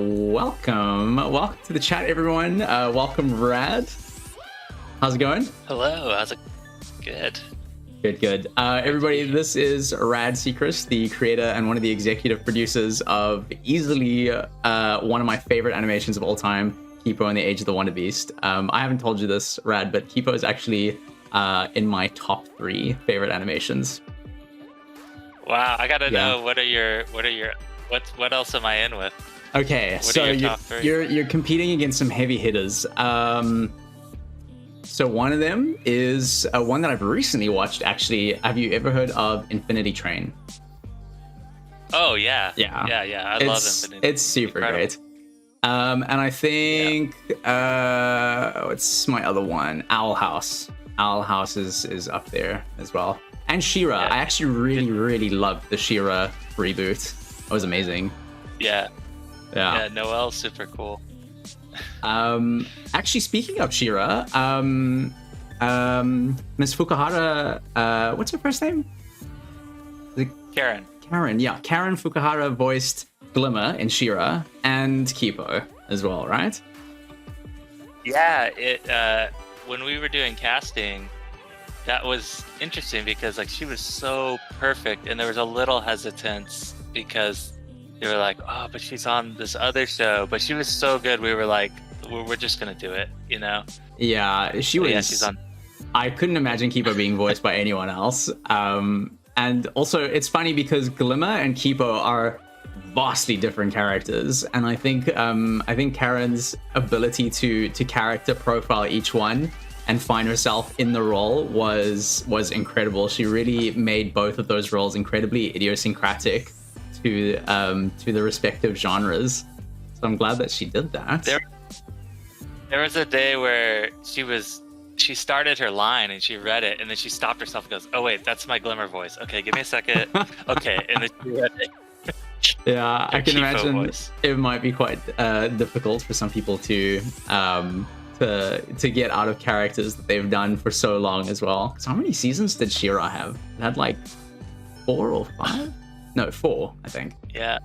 Welcome to the chat, everyone. Welcome, Rad. How's it going? Hello, how's it? Good. Good. Everybody, this is Rad Sechrist, the creator and one of the executive producers of easily one of my favorite animations of all time, Kipo and the Age of the Wonderbeast. I haven't told you this, Rad, but Kipo is actually in my top 3 favorite animations. Wow, I gotta know what else am I in with? Okay, so you're competing against some heavy hitters. So one of them is one that I've recently watched, actually. Have you ever heard of Infinity Train? Oh, yeah. Yeah. I love Infinity. It's super great. And I think, what's my other one? Owl House. Owl House is up there as well. And She-Ra. I actually really loved the She-Ra reboot. It was amazing. Yeah, Noelle's super cool. Actually, speaking of She-Ra, Miss Fukuhara, what's her first name? Karen. Karen Fukuhara voiced Glimmer in She-Ra and Kipo as well, right? Yeah, when we were doing casting, that was interesting because she was so perfect, and there was a little hesitance because they were like, oh, but she's on this other show, but she was so good. We were like, we're just gonna do it, you know? Yeah, she's on. I couldn't imagine Kipo being voiced by anyone else. And also, it's funny because Glimmer and Kipo are vastly different characters, and I think Karen's ability to character profile each one and find herself in the role was incredible. She really made both of those roles incredibly idiosyncratic to the respective genres. So I'm glad that she did that. There was a day where she started her line and she read it, and then she stopped herself and goes, oh wait, that's my Glimmer voice. Okay, give me a second. Okay, and then she read it. Yeah, I can imagine voice. It might be quite difficult for some people to get out of characters that they've done for so long as well. So how many seasons did She-Ra have? It had 4 or 5? No, 4, I think. Yeah.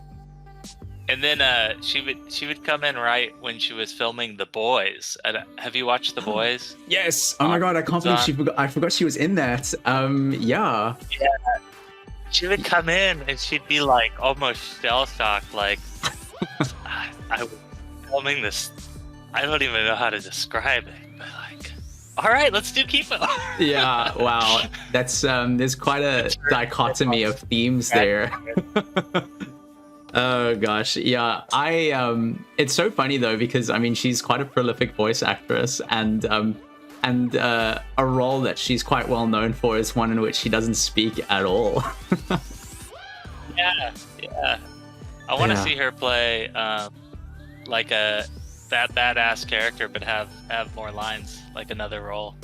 And then she would come in right when she was filming The Boys. Have you watched The Boys? Yes. Oh my god, I can't believe I forgot she was in that. Yeah. Yeah. She would come in and she'd be almost shell-shocked, I was filming this. I don't even know how to describe it, but all right, let's do Kipo. Yeah, wow. That's there's quite a dichotomy of themes there. Oh gosh, yeah. It's so funny though because she's quite a prolific voice actress, and a role that she's quite well known for is one in which she doesn't speak at all. Yeah. I want to see her play that badass character, but have more lines, another role.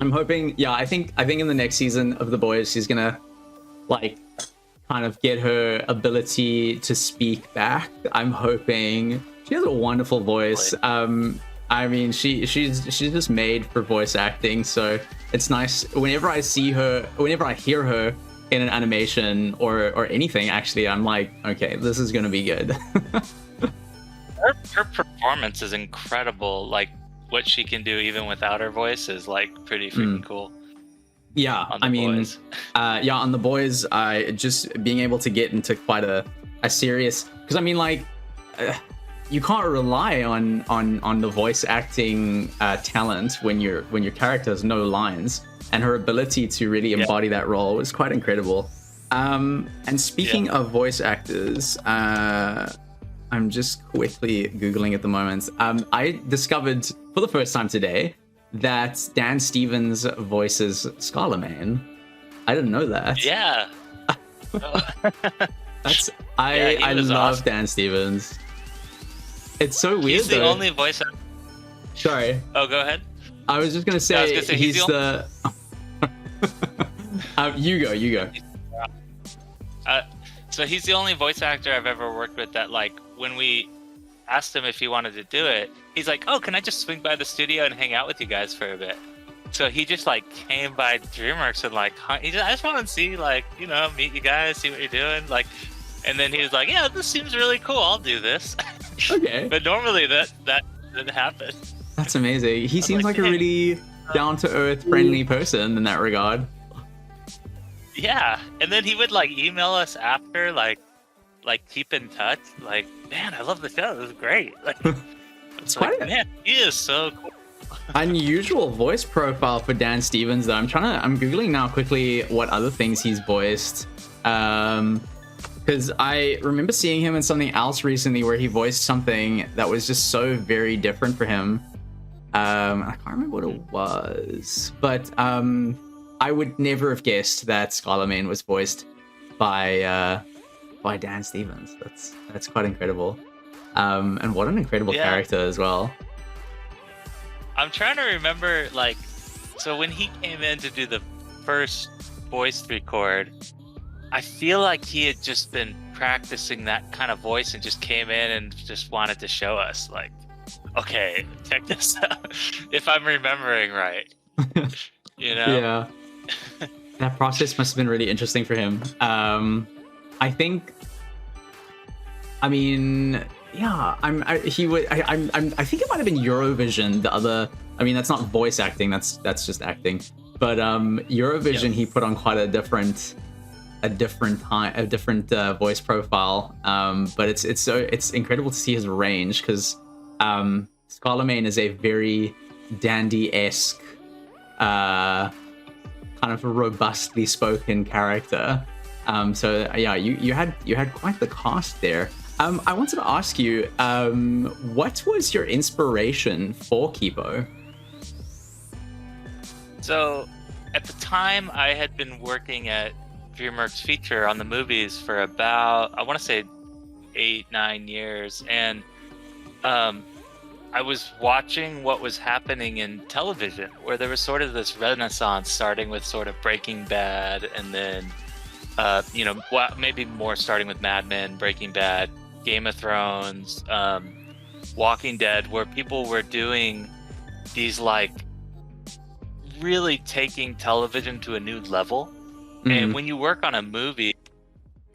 I'm hoping. Yeah, I think in the next season of The Boys, she's gonna kind of get her ability to speak back. I'm hoping. She has a wonderful voice. She's just made for voice acting, so it's nice whenever I hear her in an animation or anything. Actually, I'm like, okay, this is gonna be good. Her performance is incredible. What she can do even without her voice is pretty freaking cool. Yeah, on The Boys, just being able to get into quite a serious, because you can't rely on the voice acting talent when your character has no lines, and her ability to really embody that role was quite incredible. And speaking of voice actors, I'm just quickly Googling at the moment. I discovered for the first time today that Dan Stevens voices Scarlemagne. I didn't know that. Yeah. I love awesome. Dan Stevens. It's so weird. He's the only voice actor. Sorry. Oh, go ahead. I was just gonna say, he's the. You go. So he's the only voice actor I've ever worked with that, when we asked him if he wanted to do it, he's like, oh, can I just swing by the studio and hang out with you guys for a bit? So he just came by DreamWorks and I just want to see meet you guys, see what you're doing, and then he was like, yeah, this seems really cool, I'll do this. Okay. But normally that doesn't happen. That's amazing. He seems like a "Hey, really down-to-earth, friendly person in that regard. yeah." And then he would like email us after, like keep in touch. Like, man, I love the show. It was great. Like, it's like, man, he is so cool. Unusual voice profile for Dan Stevens, though. I'm googling now quickly what other things he's voiced. Because I remember seeing him in something else recently where he voiced something that was just so very different for him. I can't remember what it was, but I would never have guessed that Scarlemagne was voiced by Dan Stevens. That's quite incredible. And what an incredible character as well. I'm trying to remember, like, so when he came in to do the first voice record, I feel like he had just been practicing that kind of voice and just came in and just wanted to show us, like, okay, check this out. If I'm remembering right. You know? Yeah. That process must have been really interesting for him. I think, I mean, yeah, I think it might have been Eurovision. The other, I mean, that's not voice acting. That's just acting. But Eurovision, he put on quite a different voice profile. But it's incredible to see his range, because Scarlemagne is a very dandy-esque, kind of a robustly spoken character. So yeah, you had quite the cast there. I wanted to ask you, what was your inspiration for Kipo? So at the time, I had been working at DreamWorks Feature on the movies for about, I want to say 8-9 years, and I was watching what was happening in television, where there was sort of this renaissance, starting with sort of Breaking Bad, and then maybe more starting with Mad Men, Breaking Bad, Game of Thrones, Walking Dead, where people were doing these, like, really taking television to a new level. Mm-hmm. And when you work on a movie,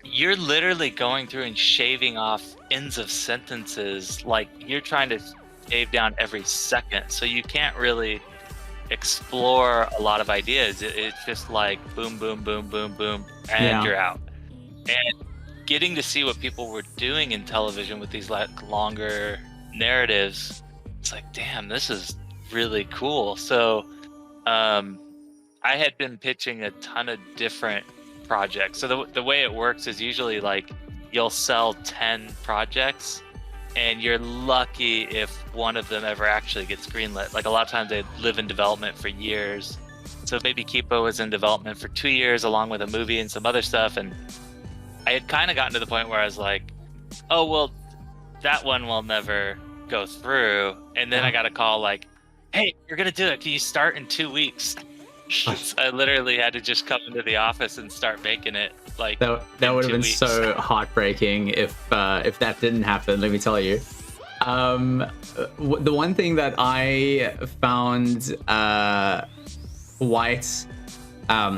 you're literally going through and shaving off ends of sentences, like you're trying to shave down every second, so you can't really explore a lot of ideas. It's just like boom, boom, boom, boom, boom, and you're out. And getting to see what people were doing in television with these like longer narratives, it's like, damn, this is really cool. So I had been pitching a ton of different projects. So the way it works is usually like you'll sell 10 projects, and you're lucky if one of them ever actually gets greenlit. Like, a lot of times they live in development for years. So maybe Kipo was in development for 2 years along with a movie and some other stuff. And I had kind of gotten to the point where I was like, oh, well, that one will never go through. And then I got a call like, hey, you're going to do it. Can you start in 2 weeks? So I literally had to just come into the office and start making it. Like, that would have been so heartbreaking if that didn't happen, let me tell you. The one thing that I found quite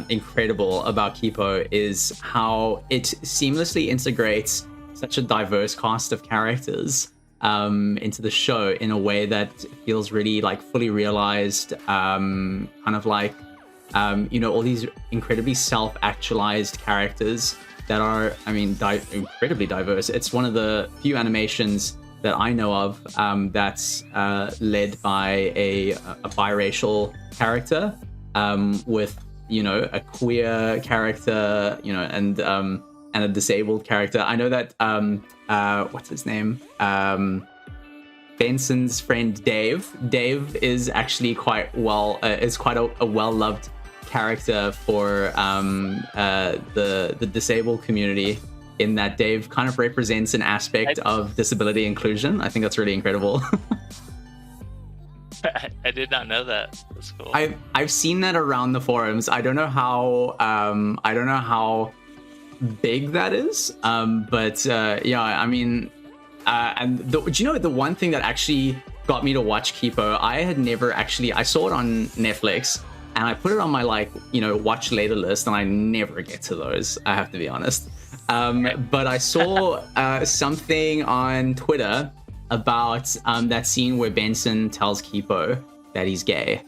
incredible about Kipo is how it seamlessly integrates such a diverse cast of characters into the show in a way that feels really like fully realized, kind of like all these incredibly self-actualized characters that are, I mean, incredibly diverse. It's one of the few animations that I know of that's led by a biracial character with, a queer character, and a disabled character. I know that what's his name? Benson's friend Dave is actually quite a well-loved character for the disabled community, in that Dave kind of represents an aspect of disability inclusion. I think that's really incredible. I did not know that. That's cool. I've seen that around the forums. I don't know how big that is, but I mean, and the one thing that actually got me to watch Kipo, I saw it on Netflix, and I put it on my watch later list, and I never get to those, I have to be honest. But I saw something on Twitter about that scene where Benson tells Kipo that he's gay.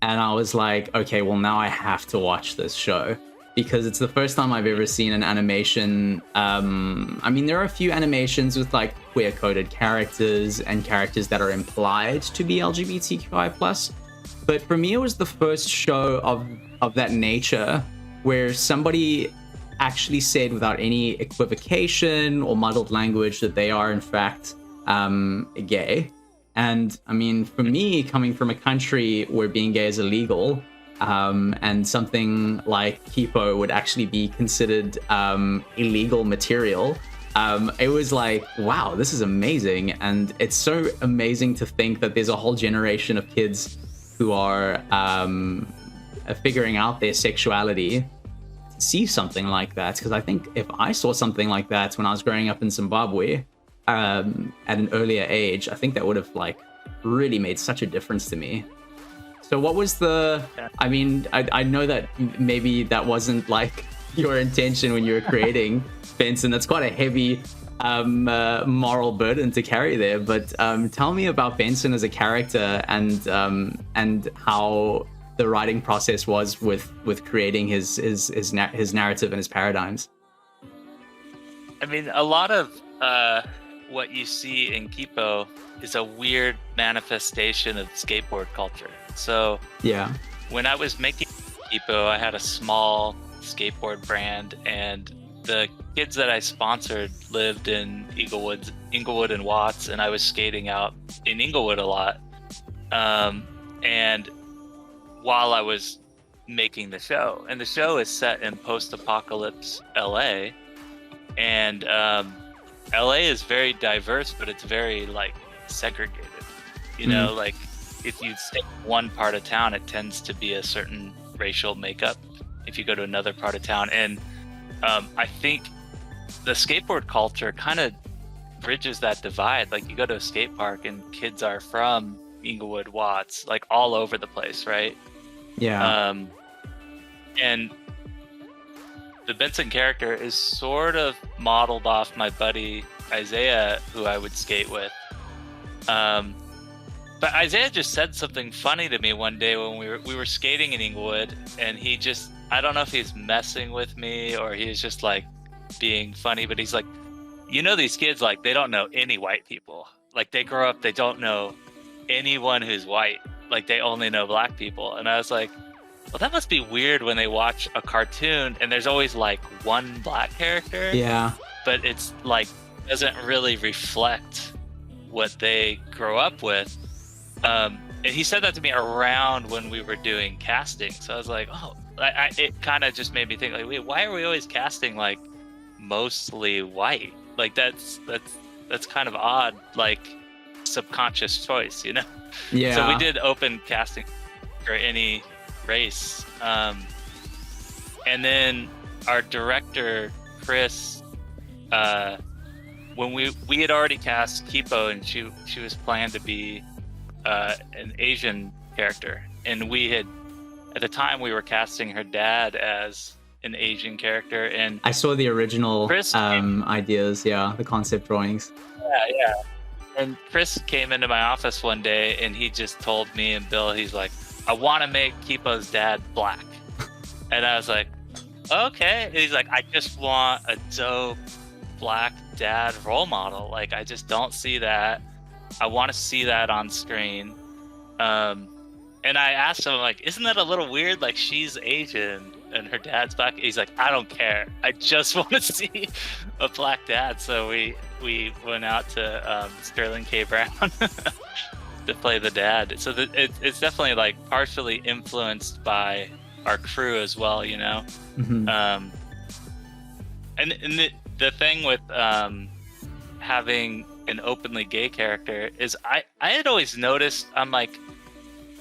And I was like, okay, well, now I have to watch this show because it's the first time I've ever seen an animation. I mean, there are a few animations with like queer-coded characters and characters that are implied to be LGBTQI+. But for me, it was the first show of that nature where somebody actually said without any equivocation or muddled language that they are in fact gay. And I mean, for me, coming from a country where being gay is illegal, and something like Kipo would actually be considered illegal material, it was like, wow, this is amazing. And it's so amazing to think that there's a whole generation of kids who are figuring out their sexuality to see something like that. Because I think if I saw something like that when I was growing up in Zimbabwe, at an earlier age, I think that would have like really made such a difference to me. So what was I mean, I know that maybe that wasn't like your intention when you were creating Benson. That's quite a heavy moral burden to carry there, but tell me about Benson as a character and how the writing process was with creating his narrative and his paradigms. I mean, a lot of what you see in Kipo is a weird manifestation of skateboard culture. So yeah, when I was making Kipo, I had a small skateboard brand, and the kids that I sponsored lived in Inglewood and Watts, and I was skating out in Inglewood a lot. And while I was making the show, and the show is set in post-apocalypse LA, and LA is very diverse, but it's very like segregated. You know, like if you stay in one part of town, it tends to be a certain racial makeup. If you go to another part of town, and I think the skateboard culture kind of bridges that divide. Like you go to a skate park and kids are from Inglewood, Watts, like all over the place, right? Yeah. And the Benson character is sort of modeled off my buddy Isaiah, who I would skate with. But Isaiah just said something funny to me one day when we were skating in Inglewood, and he just, I don't know if he's messing with me or he's just like being funny, but he's like, you know, these kids, like, they don't know any white people. Like they grow up, they don't know anyone who's white. Like they only know black people. And I was like, well, that must be weird when they watch a cartoon and there's always like one black character. Yeah. But it's like, doesn't really reflect what they grow up with. And he said that to me around when we were doing casting. So I was like, oh, it kind of just made me think like, wait, why are we always casting like mostly white? Like that's kind of odd, like subconscious choice, you know? Yeah. So we did open casting for any race. And then our director, Chris, when we had already cast Kipo, and she was planned to be an Asian character, and we had, at the time, we were casting her dad as an Asian character. And I saw the original Chris ideas, yeah, the concept drawings. Yeah. And Chris came into my office one day, and he just told me and Bill, he's like, I want to make Kipo's dad black. And I was like, okay. And he's like, I just want a dope black dad role model. Like, I just don't see that. I want to see that on screen. And I asked him, like, isn't that a little weird? Like, she's Asian and her dad's black. He's like, I don't care. I just want to see a black dad. So we went out to Sterling K. Brown to play the dad. So it's definitely like partially influenced by our crew as well, you know? Mm-hmm. And the thing with having an openly gay character is I had always noticed, I'm like,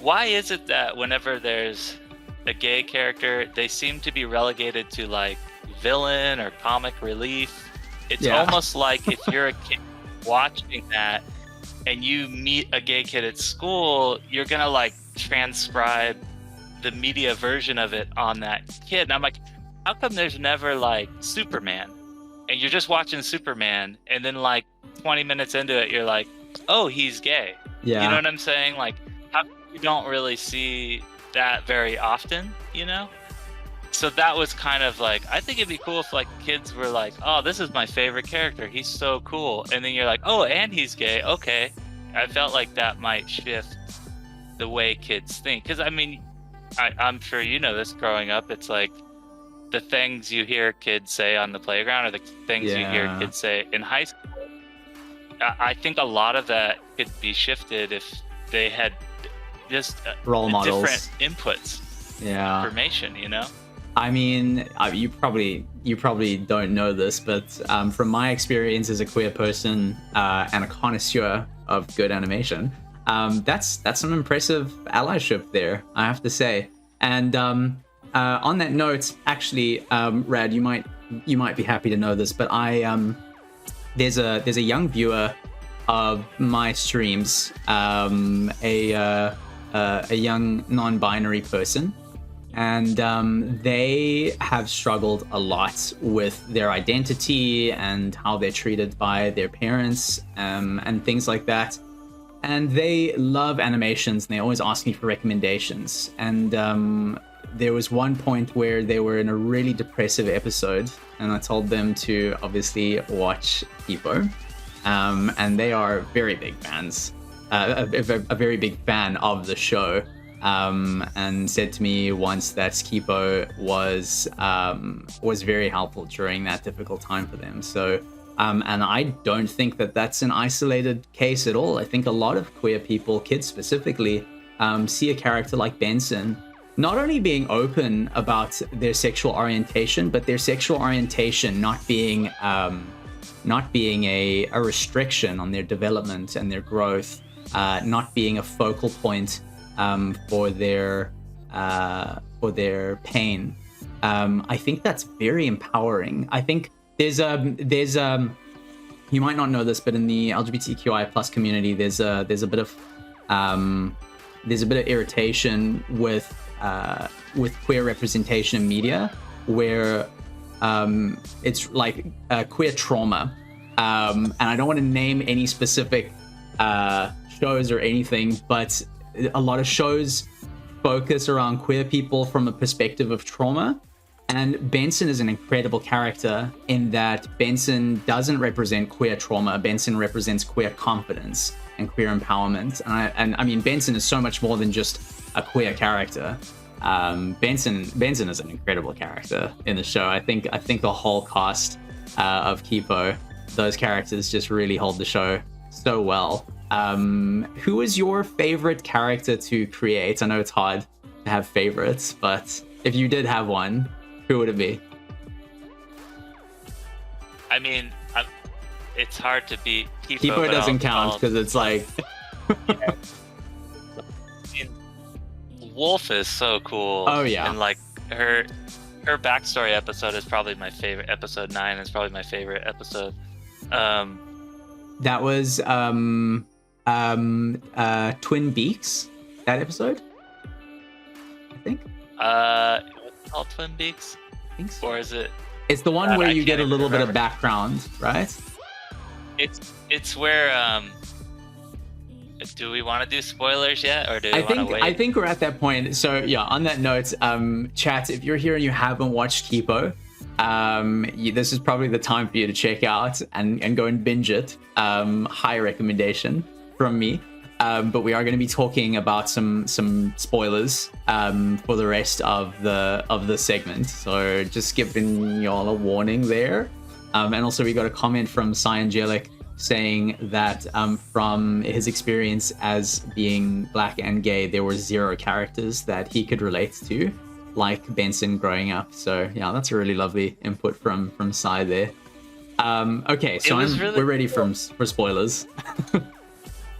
why is it that whenever there's a gay character, they seem to be relegated to like villain or comic relief? It's almost like if you're a kid watching that and you meet a gay kid at school, you're gonna like transcribe the media version of it on that kid. And I'm like, how come there's never like Superman? And you're just watching Superman, and then like 20 minutes into it, you're like, oh, he's gay. Yeah. You know what I'm saying? Like, you don't really see that very often, So that was kind of like, I think it'd be cool if like kids were like, oh, this is my favorite character, he's so cool. And then you're like, oh, and he's gay. Okay. I felt like that might shift the way kids think. Because I mean, I'm sure you know this growing up, it's like the things you hear kids say on the playground or the things you hear kids say in high school. I think a lot of that could be shifted if they had just role models, different inputs, information, I mean, you probably don't know this, but from my experience as a queer person and a connoisseur of good animation, that's some impressive allyship there, I have to say. And on that note, actually, Rad, you might be happy to know this, but there's a young viewer of my streams, a young non-binary person. And they have struggled a lot with their identity and how they're treated by their parents and things like that. And they love animations and they always ask me for recommendations. And there was one point where they were in a really depressive episode and I told them to obviously watch Kipo. And they are very big fans, a very big fan of the show. And said to me once that Kipo was very helpful during that difficult time for them. So, and I don't think that that's an isolated case at all. I think a lot of queer people, kids specifically, see a character like Benson not only being open about their sexual orientation, but their sexual orientation not being a restriction on their development and their growth, not being a focal point for their pain. I think that's very empowering. I think there's you might not know this, but in the LGBTQIA plus community, there's a bit of irritation with queer representation in media, where it's like queer trauma, and I don't want to name any specific shows or anything, but a lot of shows focus around queer people from a perspective of trauma. And Benson is an incredible character in that Benson doesn't represent queer trauma. Benson represents queer confidence and queer empowerment. And I mean, Benson is so much more than just a queer character. Benson is an incredible character in the show. I think the whole cast of Kipo, those characters just really hold the show so well. Who is your favorite character to create? I know it's hard to have favorites, but if you did have one, who would it be? I mean, it's hard to beat Kipo. Kipo doesn't count because it's like... I mean, Wolf is so cool. Oh, yeah. And like her backstory episode is probably my favorite. Episode 9 is probably my favorite episode. That was Twin Beaks, that episode, I think. What's it called, Twin Beaks? I think so. Or is it? It's the one where you get a little bit of background, right? It's where do we want to do spoilers yet, or do we want to wait? I think we're at that point. So yeah, on that note, chat, if you're here and you haven't watched Kipo, this is probably the time for you to check out and go and binge it. High recommendation from me. But we are going to be talking about some spoilers for the rest of the segment. So just giving y'all a warning there. And also we got a comment from Cyangelic saying that from his experience as being black and gay, there were 0 characters that he could relate to, like Benson growing up. So yeah, that's a really lovely input from Cy there. Okay, so we're ready for spoilers.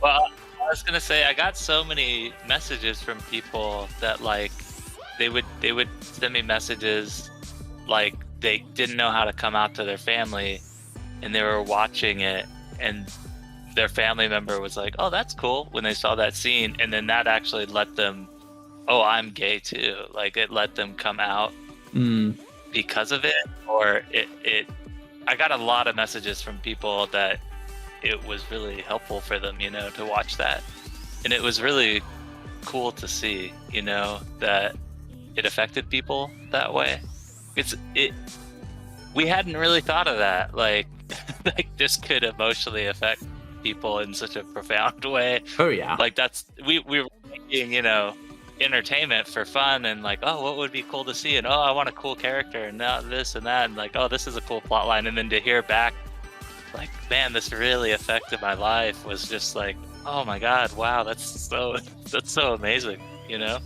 Well, I was gonna say, I got so many messages from people that like they would send me messages like they didn't know how to come out to their family, and they were watching it, and their family member was like, "Oh, that's cool," when they saw that scene, and then that actually let them, "Oh, I'm gay too." Like it let them come out because of it, or it. I got a lot of messages from people that it was really helpful for them, you know, to watch that. And it was really cool to see, you know, that it affected people that way. We hadn't really thought of that, like like this could emotionally affect people in such a profound way. Oh yeah. Like we were making, you know, entertainment for fun, and like, oh, what would be cool to see, and oh, I want a cool character, and now this and that, and like, oh, this is a cool plot line, and then to hear back like, man, this really affected my life, was just like, oh my god, wow, that's so amazing, you know.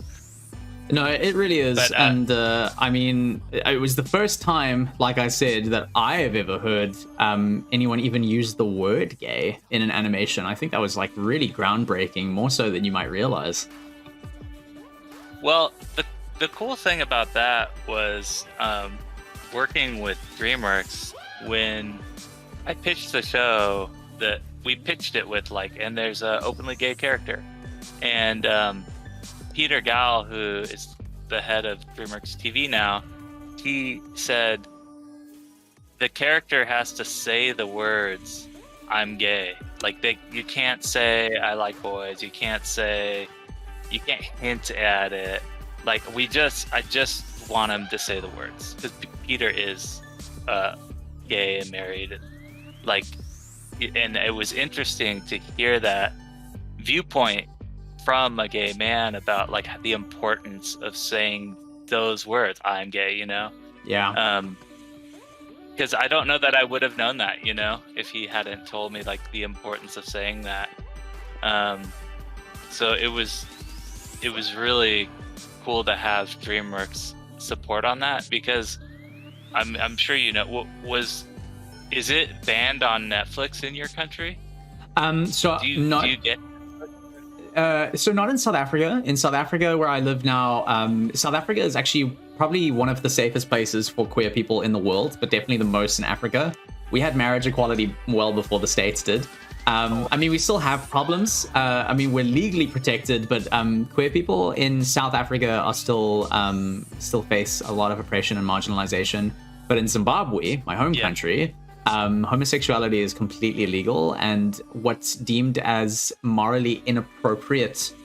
No, it really is. But, and I mean, it was the first time, like I said, that I have ever heard anyone even use the word gay in an animation. I think that was like really groundbreaking, more so than you might realize. Well, the cool thing about that was working with DreamWorks. When I pitched the show, that we pitched it with like, and there's an openly gay character, and Peter Gal, who is the head of DreamWorks TV now, he said the character has to say the words "I'm gay." Like you can't say "I like boys." You can't hint at it. Like I just want him to say the words, because Peter is gay and married. Like, and it was interesting to hear that viewpoint from a gay man about like the importance of saying those words, "I'm gay," you know? Yeah. Because I don't know that I would have known that, you know, if he hadn't told me like the importance of saying that. So it was really cool to have DreamWorks support on that, because I'm sure you know, is it banned on Netflix in your country? So do you get? So not in South Africa. In South Africa, where I live now, South Africa is actually probably one of the safest places for queer people in the world, but definitely the most in Africa. We had marriage equality well before the States did. I mean, we still have problems. I mean, we're legally protected, but queer people in South Africa are still face a lot of oppression and marginalization. But in Zimbabwe, my home country, homosexuality is completely illegal, and what's deemed as morally inappropriate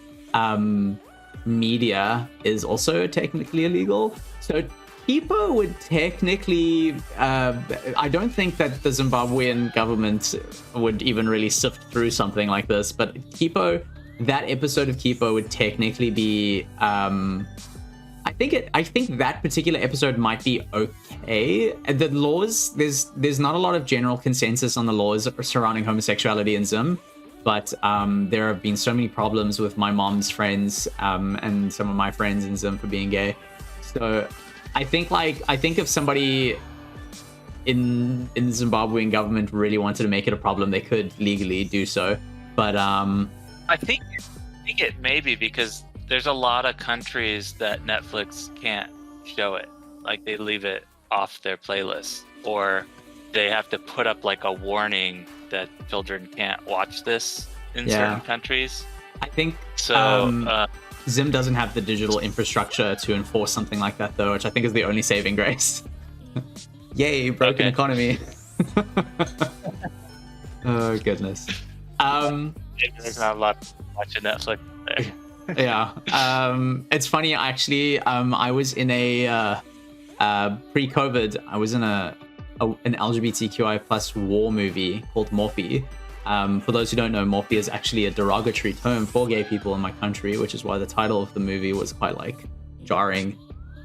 media is also technically illegal. So Kipo would technically, I don't think that the Zimbabwean government would even really sift through something like this, but Kipo, that episode of Kipo would technically be, I think that particular episode might be okay. The laws, there's not a lot of general consensus on the laws surrounding homosexuality in Zim, but there have been so many problems with my mom's friends and some of my friends in Zim for being gay. So I think if somebody in the Zimbabwean government really wanted to make it a problem, they could legally do so. But I think it may be because there's a lot of countries that Netflix can't show it. Like they leave it off their playlist, or they have to put up like a warning that children can't watch this in certain countries. I think so. Zim doesn't have the digital infrastructure to enforce something like that, though, which I think is the only saving grace. Yay, broken economy. Oh goodness. There's not a lot watching Netflix there. Yeah. It's funny, actually. I was in a pre-COVID. I was in an LGBTQIA plus war movie called Morphe. For those who don't know, Morphe is actually a derogatory term for gay people in my country, which is why the title of the movie was quite like jarring.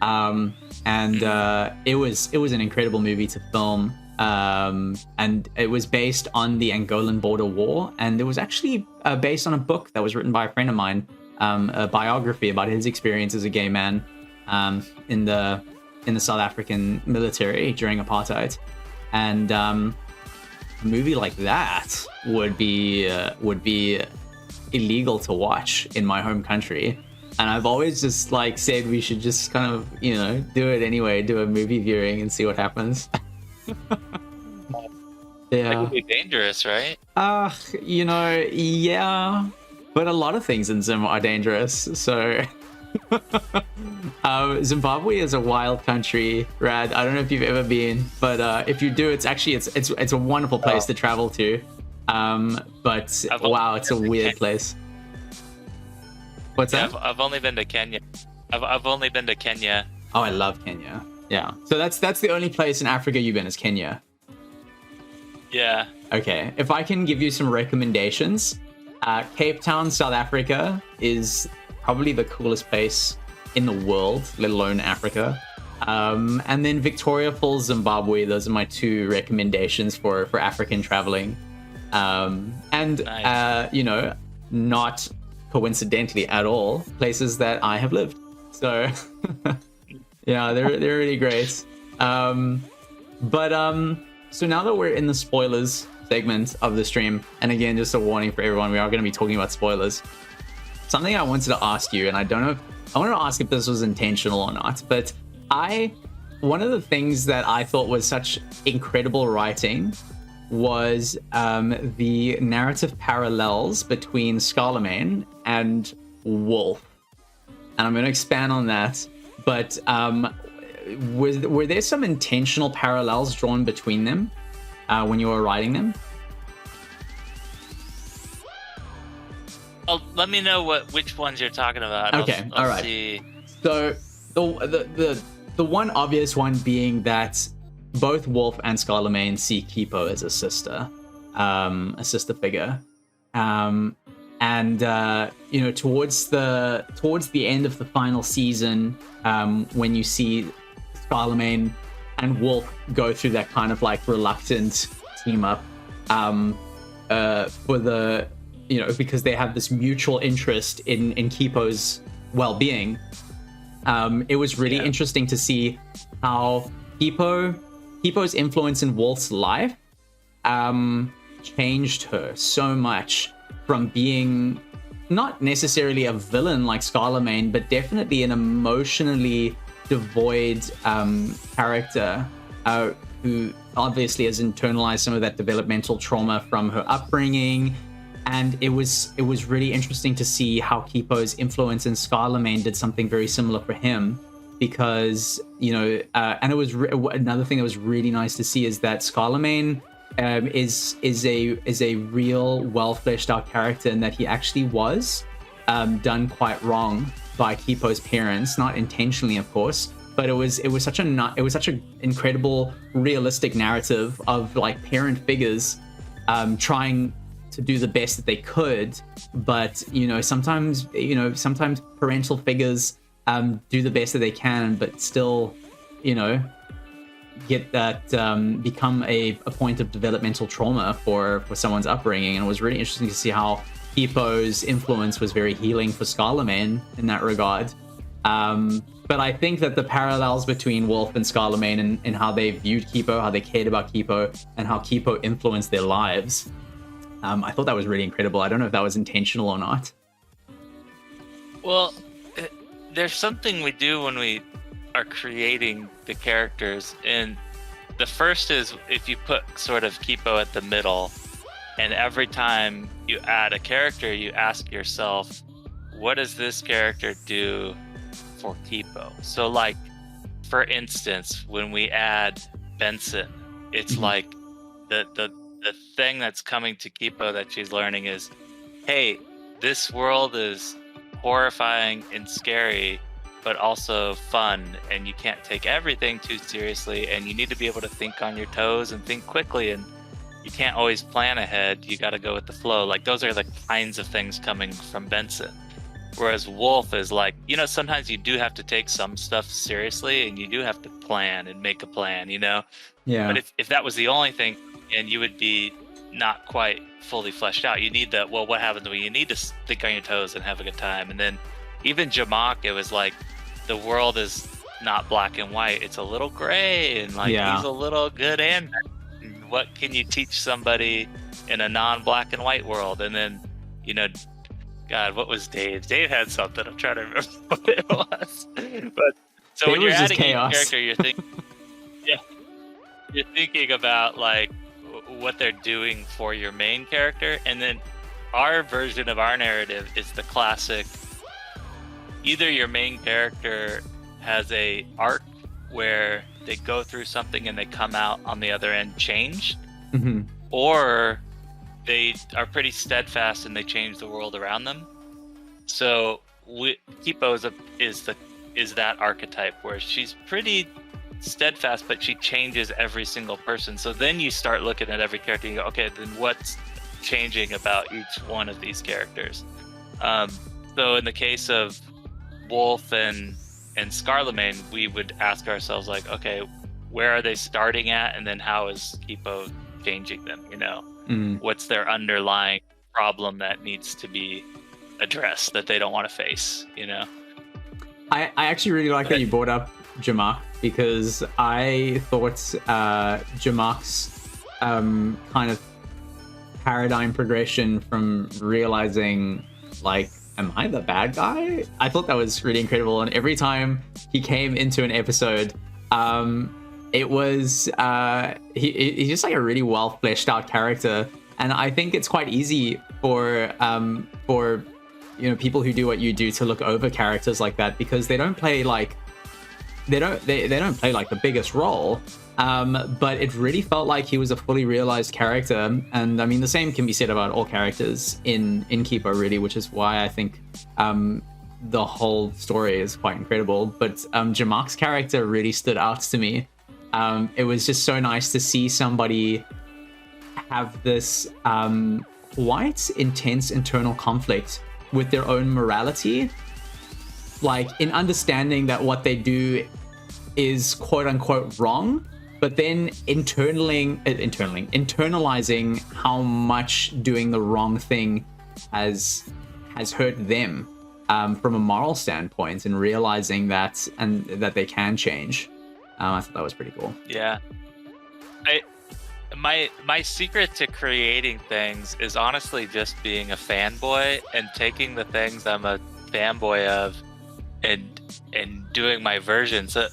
It was an incredible movie to film. And it was based on the Angolan border war, and it was actually based on a book that was written by a friend of mine, a biography about his experience as a gay man in the South African military during apartheid. And a movie like that would be illegal to watch in my home country. And I've always just like said we should just kind of, you know, do it anyway, do a movie viewing and see what happens. Yeah. That could be dangerous, right? You know, yeah. But a lot of things in Zim are dangerous, so Zimbabwe is a wild country, Rad. I don't know if you've ever been, but if you do, it's actually it's a wonderful place to travel to. But I've wow, only it's a been to weird Kenya. place. What's Yeah, that? I've only been to Kenya. I've only been to Kenya. Oh, I love Kenya. Yeah. So that's the only place in Africa you've been is Kenya. Yeah. Okay. If I can give you some recommendations, Cape Town, South Africa is probably the coolest place in the world, let alone Africa. And then Victoria Falls, Zimbabwe. Those are my 2 recommendations for African traveling. And Nice. you know, not coincidentally at all, places that I have lived. So yeah, they're really great. So now that we're in the spoilers segment of the stream, and again, just a warning for everyone, we are going to be talking about spoilers. Something I wanted to ask you, and I don't know if I wanted to ask if this was intentional or not, but one of the things that I thought was such incredible writing was the narrative parallels between Scarlemagne and Wolf. And I'm going to expand on that, but were there some intentional parallels drawn between them when you were writing them? Oh, let me know which ones you're talking about. Okay, all right. See. So the one obvious one being that both Wolf and Scarlemagne see Kipo as a sister figure, and you know, towards the end of the final season, when you see Scarlemagne and Wolf go through that kind of like reluctant team up, for the, you know, because they have this mutual interest in Kipo's well-being. It was really interesting to see how Kipo's influence in Wolf's life changed her so much from being not necessarily a villain like Scarlemagne, but definitely an emotionally devoid character who obviously has internalized some of that developmental trauma from her upbringing. And it was really interesting to see how Kipo's influence in Scarlemagne did something very similar for him, because, you know, and it was another thing that was really nice to see is that Scarlemagne is a real well-fleshed out character, in that he actually was done quite wrong by Kipo's parents, not intentionally, of course, but it was such an incredible realistic narrative of like parent figures trying to do the best that they could, but sometimes parental figures do the best that they can, but still get that become a point of developmental trauma for someone's upbringing. And it was really interesting to see how Kipo's influence was very healing for Scarlemagne in that regard. But I think that the parallels between Wolf and Scarlemagne and how they viewed Kipo, how they cared about Kipo, and how Kipo influenced their lives, I thought that was really incredible. I don't know if that was intentional or not. Well, there's something we do when we are creating the characters, and the first is if you put sort of Kipo at the middle, and every time you add a character, you ask yourself, what does this character do for Kipo? So like, for instance, when we add Benson, it's like the thing that's coming to Kipo that she's learning is, hey, this world is horrifying and scary, but also fun, and you can't take everything too seriously, and you need to be able to think on your toes and think quickly, and you can't always plan ahead. You got to go with the flow. Like, those are the kinds of things coming from Benson. Whereas Wolf is like, sometimes you do have to take some stuff seriously, and you do have to plan and make a plan, Yeah. But if that was the only thing, and you would be not quite fully fleshed out, you need that. Well, what happens when you need to think on your toes and have a good time? And then even Jamak, it was like, the world is not black and white. It's a little gray, and like he's a little good and bad. What can you teach somebody in a non-black and white world? And then, God, what was Dave? Dave had something. I'm trying to remember what it was. But so Dave when you're was just adding a chaos. character, you're thinking about like what they're doing for your main character, and then our version of our narrative is the classic. Either your main character has a arc where they go through something and they come out on the other end changed, or they are pretty steadfast and they change the world around them. So Kipo is that archetype where she's pretty steadfast, but she changes every single person. So then you start looking at every character and you go, okay, then what's changing about each one of these characters? So in the case of Wolf and Scarlemagne, we would ask ourselves like, okay, where are they starting at, and then how is Kipo changing them? What's their underlying problem that needs to be addressed that they don't want to face? I actually really like that you brought up Jamak, because I thought Jamak's kind of paradigm progression from realizing, like, am I the bad guy? I thought that was really incredible. And every time he came into an episode, it was he's just like a really well fleshed out character. And I think it's quite easy for people who do what you do to look over characters like that, because they don't play like they don't play like the biggest role. But it really felt like he was a fully realized character. And I mean, the same can be said about all characters in Kipo, really, which is why I think the whole story is quite incredible. But Jamak's character really stood out to me. It was just so nice to see somebody have this quite intense internal conflict with their own morality, like in understanding that what they do is quote unquote wrong, but then internalizing how much doing the wrong thing has hurt them from a moral standpoint, and realizing that they can change. I thought that was pretty cool. Yeah. My secret to creating things is honestly just being a fanboy and taking the things I'm a fanboy of and doing my version. So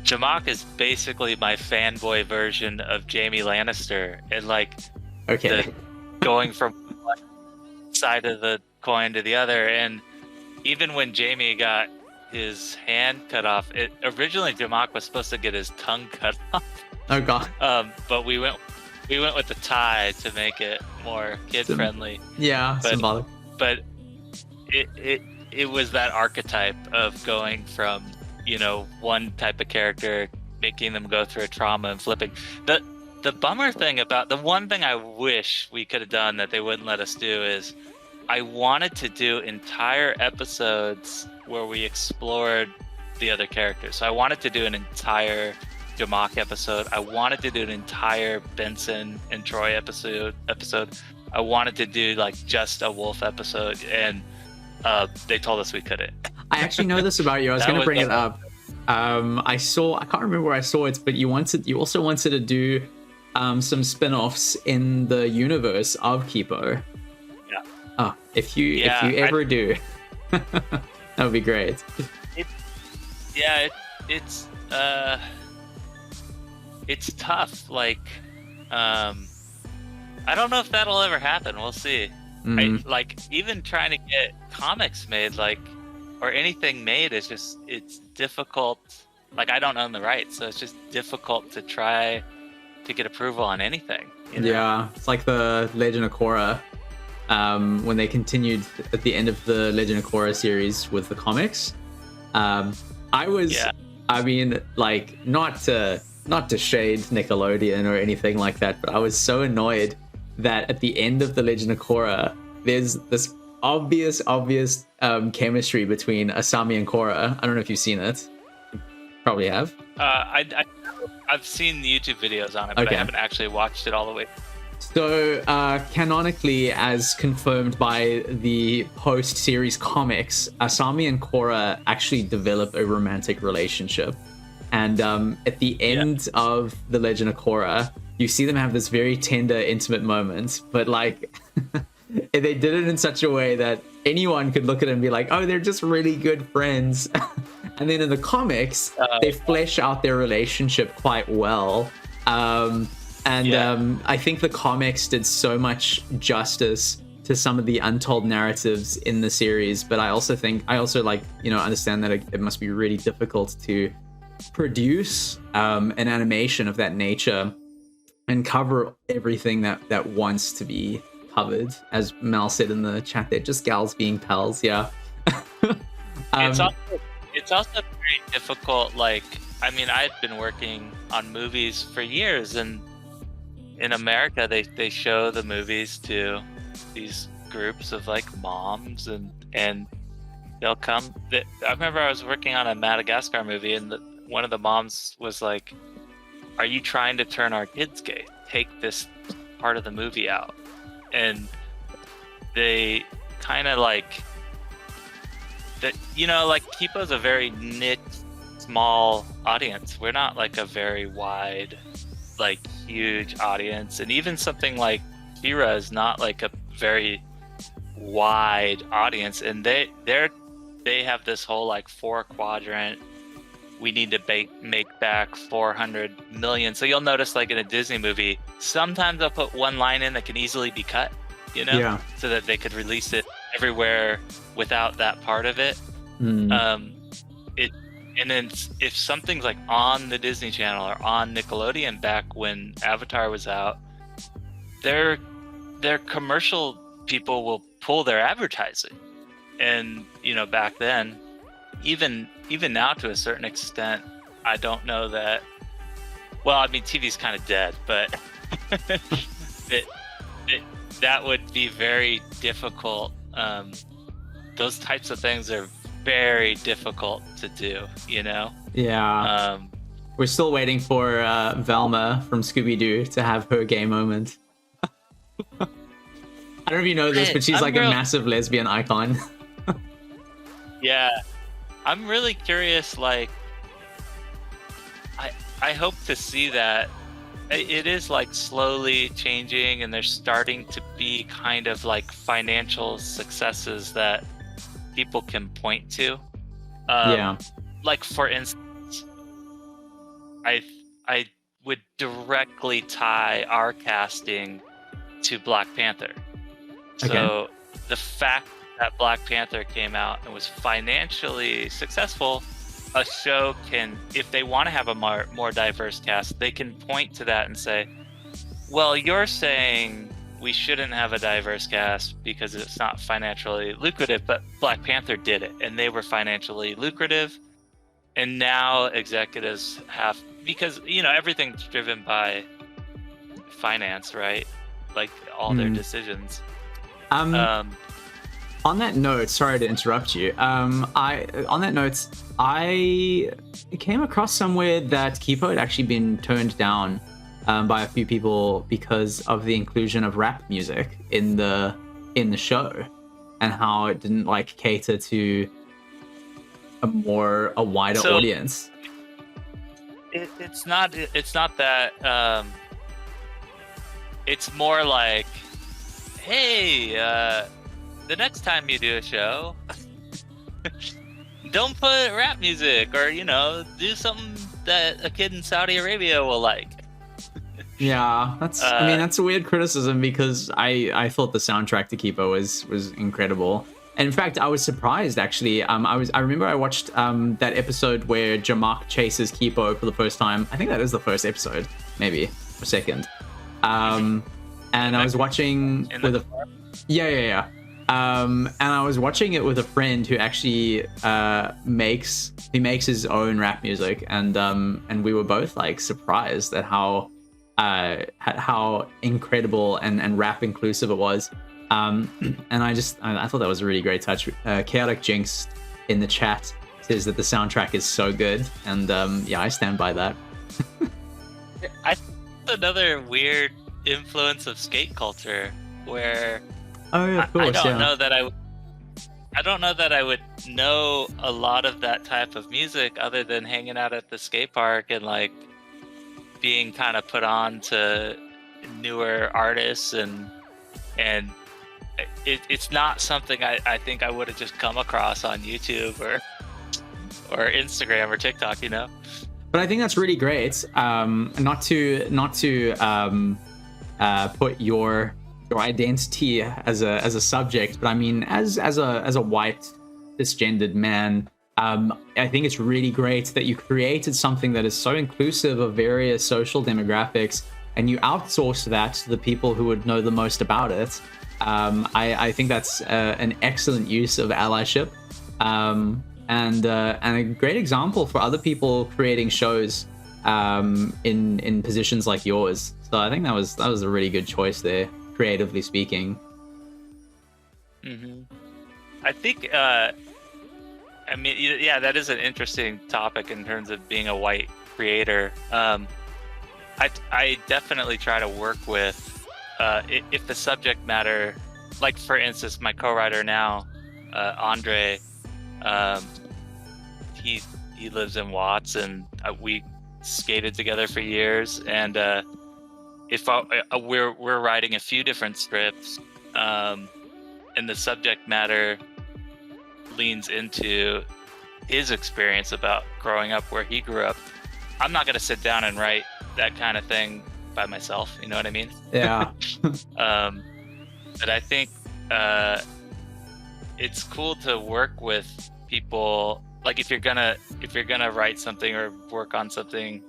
Jamak is basically my fanboy version of Jaime Lannister, and like going from one side of the coin to the other. And even when Jaime got his hand cut off, originally Jamak was supposed to get his tongue cut off. Oh god. But we went with the tie to make it more kid friendly. Yeah, symbolic. But it was that archetype of going from one type of character, making them go through a trauma and flipping. The bummer thing about the one thing I wish we could have done that they wouldn't let us do is I wanted to do entire episodes where we explored the other characters. So I wanted to do an entire Jamak episode. I wanted to do an entire Benson and Troy episode. I wanted to do like just a Wolf episode, and they told us we couldn't. I actually know this about you. I was going to bring it up. I can't remember where I saw it, but you also wanted to do some spin-offs in the universe of Kipo. Yeah. Oh, if you ever do, that would be great. It's tough. Like, I don't know if that'll ever happen. We'll see. Even trying to get comics made, or anything made, it's difficult. Like, I don't own the rights, so it's just difficult to try to get approval on anything. Yeah, it's like the Legend of Korra. When they continued at the end of the Legend of Korra series with the comics, I mean, like, not to shade Nickelodeon or anything like that, but I was so annoyed that at the end of the Legend of Korra, there's this obvious chemistry between Asami and Korra. I don't know if you've seen it. You probably have. I've seen the YouTube videos on it, but I haven't actually watched it all the way. So, canonically, as confirmed by the post-series comics, Asami and Korra actually develop a romantic relationship. And at the end of The Legend of Korra, you see them have this very tender, intimate moment, but like, they did it in such a way that anyone could look at it and be like, oh, they're just really good friends. And then in the comics, they flesh out their relationship quite well. I think the comics did so much justice to some of the untold narratives in the series, but I also understand that it must be really difficult to produce an animation of that nature and cover everything that wants to be covered, as Mel said in the chat there, just gals being pals, yeah. It's also very difficult, like, I mean, I've been working on movies for years, and in America, they show the movies to these groups of like moms, and they'll come. I remember I was working on a Madagascar movie, and one of the moms was like, "Are you trying to turn our kids gay? Take this part of the movie out." And they kind of like that, you know, like Kipo's a very niche, small audience. We're not like a very wide, like huge audience, and even something like Kira is not like a very wide audience, and they have this whole like 4-quadrant, we need to make back 400 million. So you'll notice like in a Disney movie, sometimes they'll put one line in that can easily be cut, you know, yeah. so that they could release it everywhere without that part of it. And then if something's like on the Disney Channel or on Nickelodeon back when Avatar was out, their commercial people will pull their advertising. And, you know, back then, even now to a certain extent, I don't know that, well, I mean, TV's kind of dead, but that would be very difficult. Those types of things are very difficult to do, you know? Yeah. We're still waiting for Velma from Scooby-Doo to have her gay moment. I don't know if you know this, but she's like a massive lesbian icon. Yeah. I'm really curious, like, I hope to see that. It is like slowly changing, and there's starting to be kind of like financial successes that people can point to. Yeah. Like for instance, I would directly tie our casting to Black Panther. So Okay. the fact that Black Panther came out and was financially successful, a show can, if they want to have a more diverse cast, they can point to that and say, well, you're saying we shouldn't have a diverse cast because it's not financially lucrative, but Black Panther did it, and they were financially lucrative. And now executives have, because, you know, everything's driven by finance, right? Like all their decisions. On that note, sorry to interrupt you. I came across somewhere that Kipo had actually been turned down by a few people because of the inclusion of rap music in the show, and how it didn't like cater to a wider audience. It's not that. It's more like, hey, the next time you do a show, don't put rap music, or, you know, do something that a kid in Saudi Arabia will like. Yeah, that's a weird criticism, because I thought the soundtrack to Kipo was incredible. And in fact, I was surprised actually. I remember I watched that episode where Jamak chases Kipo for the first time. I think that is the first episode, maybe, or second. And I was watching with a yeah. And I was watching it with a friend who actually makes his own rap music, and we were both like surprised at how incredible and rap inclusive it was. And I thought that was a really great touch. Chaotic Jinx in the chat says that the soundtrack is so good, and yeah, I stand by that. I think another weird influence of skate culture where of course, I don't know that I would know a lot of that type of music other than hanging out at the skate park and like being kind of put on to newer artists, and it's not something I think I would have just come across on YouTube or Instagram or TikTok, you know. But I think that's really great. Not to put your identity as a subject, but I mean, as a white cisgendered man, I think it's really great that you created something that is so inclusive of various social demographics, and you outsource that to the people who would know the most about it, I think that's an excellent use of allyship, and a great example for other people creating shows in positions like yours. So I think that was a really good choice there, creatively speaking. Mm-hmm. I think, I mean, yeah, that is an interesting topic in terms of being a white creator. I definitely try to work with, if the subject matter, like for instance, my co-writer now, Andre, he lives in Watts, and we skated together for years, and if we're writing a few different strips, and the subject matter leans into his experience about growing up where he grew up, I'm not going to sit down and write that kind of thing by myself. You know what I mean? Yeah. But I think it's cool to work with people. Like if you're gonna write something or work on something,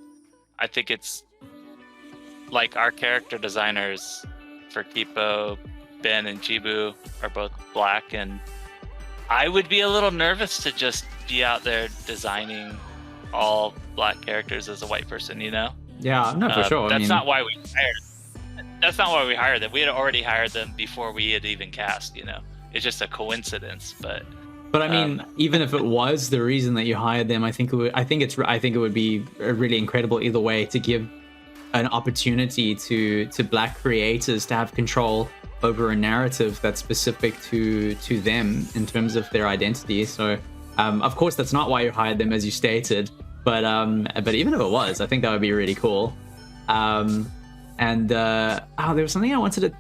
I think it's like our character designers for Kipo, Ben and Chibu, are both black, and I would be a little nervous to just be out there designing all black characters as a white person, you know? Yeah, no, for sure. That's not why we hired them. We had already hired them before we had even cast, you know? It's just a coincidence, but I mean, even if it was the reason that you hired them, I think it would be really incredible either way to give an opportunity to black creators to have control over a narrative that's specific to them in terms of their identity. So, of course, that's not why you hired them, as you stated. But even if it was, I think that would be really cool. There was something I wanted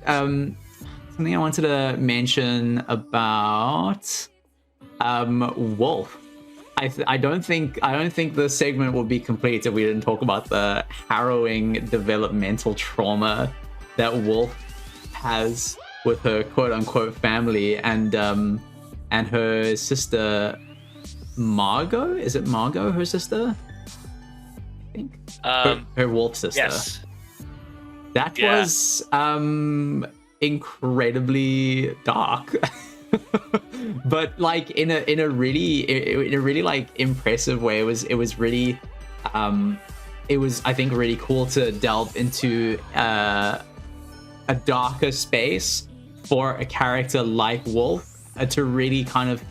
to mention about Wolf. I don't think the segment would be complete if we didn't talk about the harrowing developmental trauma that Wolf has with her quote unquote family and her sister Margot. Is it Margot, her sister? I think her wolf sister. Yes. That was incredibly dark. But like in a really like impressive way. It was really I think really cool to delve into a darker space for a character like Wolf to really kind of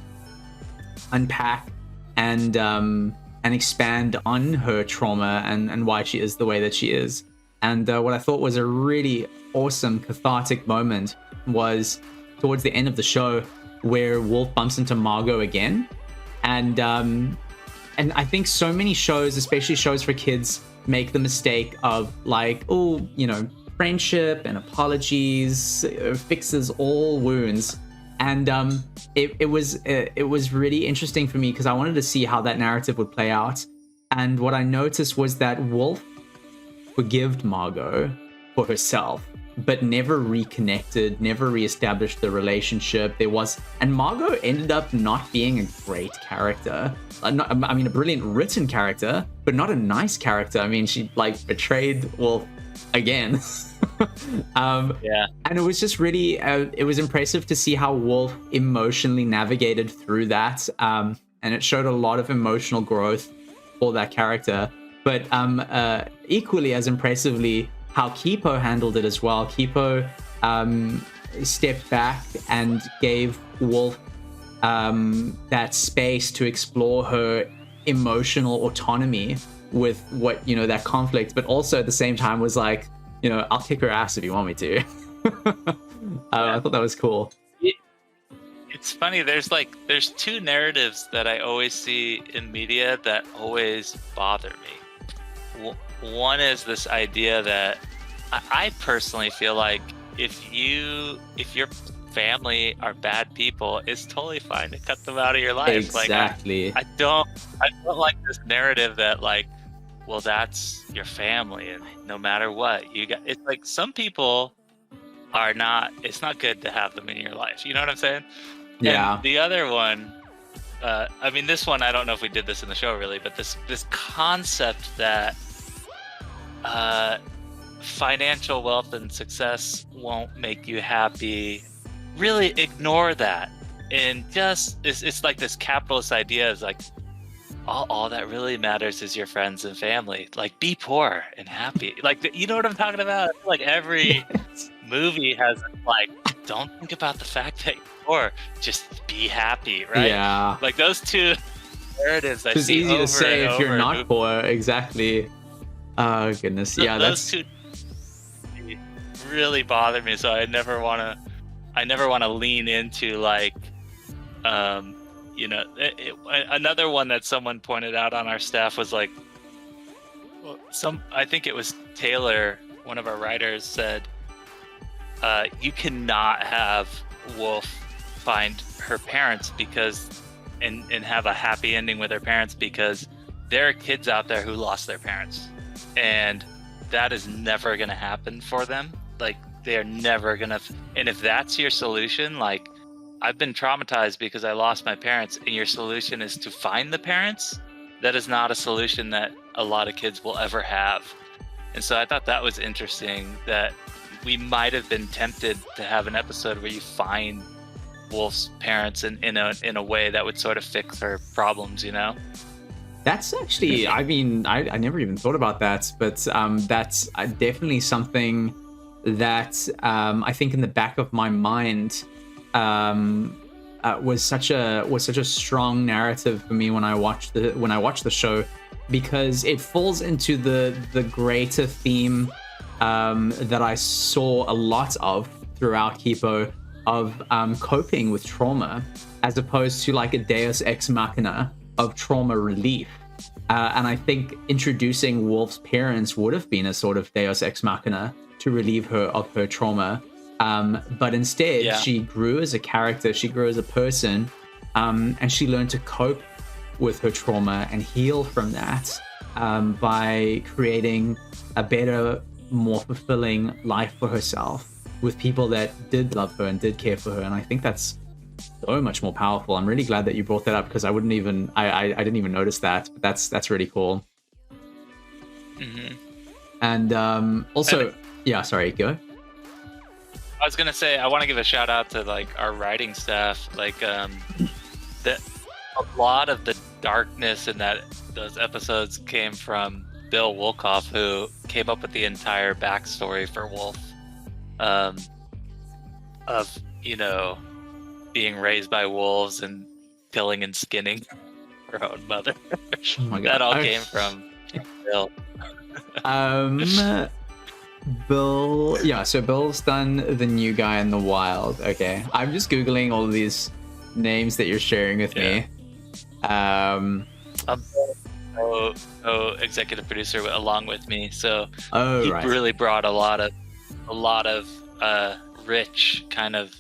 unpack and expand on her trauma and why she is the way that she is. And what I thought was a really awesome cathartic moment was towards the end of the show where Wolf bumps into Margot again. And I think so many shows, especially shows for kids, make the mistake of like, oh, you know, friendship and apologies fixes all wounds. And it was really interesting for me because I wanted to see how that narrative would play out. And what I noticed was that Wolf forgave Margot for herself, but never reconnected, never reestablished the relationship. And Margot ended up not being a great character. A brilliant written character, but not a nice character. I mean, she like betrayed Wolf again. Yeah. And it was just really, it was impressive to see how Wolf emotionally navigated through that. And it showed a lot of emotional growth for that character. But equally as impressively, how Kipo handled it as well. Kipo stepped back and gave Wolf that space to explore her emotional autonomy with what, you know, that conflict, but also at the same time was like, you know, I'll kick her ass if you want me to. I thought that was cool. It's funny, there's two narratives that I always see in media that always bother me. One is this idea that I personally feel like if your family are bad people, it's totally fine to cut them out of your life. Exactly. Like I don't like this narrative that like, well, that's your family and no matter what you got. It's like some people are not. It's not good to have them in your life. You know what I'm saying? Yeah. And the other one, I mean, this one I don't know if we did this in the show really, but this concept that financial wealth and success won't make you happy. Really ignore that. And just, it's like this capitalist idea is like, all that really matters is your friends and family. Like, be poor and happy. Like, you know what I'm talking about? Like, every movie has, like, don't think about the fact that you're poor. Just be happy, right? Yeah. Like, those two narratives I It's see easy over to say and if you're over not poor. Exactly. Oh, goodness. Yeah, those that's... two really bother me. So I never want to lean into, like, you know, another one that someone pointed out on our staff was like, I think it was Taylor, one of our writers, said, you cannot have Wolf find her parents and have a happy ending with her parents, because there are kids out there who lost their parents, and that is never going to happen for them. Like, they're never going to, and if that's your solution, like, I've been traumatized because I lost my parents, and your solution is to find the parents. That is not a solution that a lot of kids will ever have. And so I thought that was interesting, that we might have been tempted to have an episode where you find Wolf's parents in a way that would sort of fix her problems, you know? That's actually, I mean, I never even thought about that, but that's definitely something that I think in the back of my mind was such a strong narrative for me when I watched the show, because it falls into the greater theme that I saw a lot of throughout Kipo, of coping with trauma, as opposed to like a deus ex machina of trauma relief. And I think introducing Wolf's parents would have been a sort of deus ex machina to relieve her of her trauma. But instead, she grew as a character, she grew as a person, and she learned to cope with her trauma and heal from that by creating a better, more fulfilling life for herself with people that did love her and did care for her. And I think that's so much more powerful. I'm really glad that you brought that up, because I didn't even notice that. But that's really cool. Mm-hmm. And also, yeah, sorry, go. I was gonna say, I want to give a shout out to like our writing staff. Like, that a lot of the darkness in those episodes came from Bill Wolkoff, who came up with the entire backstory for Wolf, of, you know, being raised by wolves and killing and skinning her own mother. Oh my God. That all came from Bill. Bill, yeah, so Bill's done The New Guy in the Wild. Okay, I'm just Googling all of these names that you're sharing with me. Executive producer along with me, so he really brought a lot of rich kind of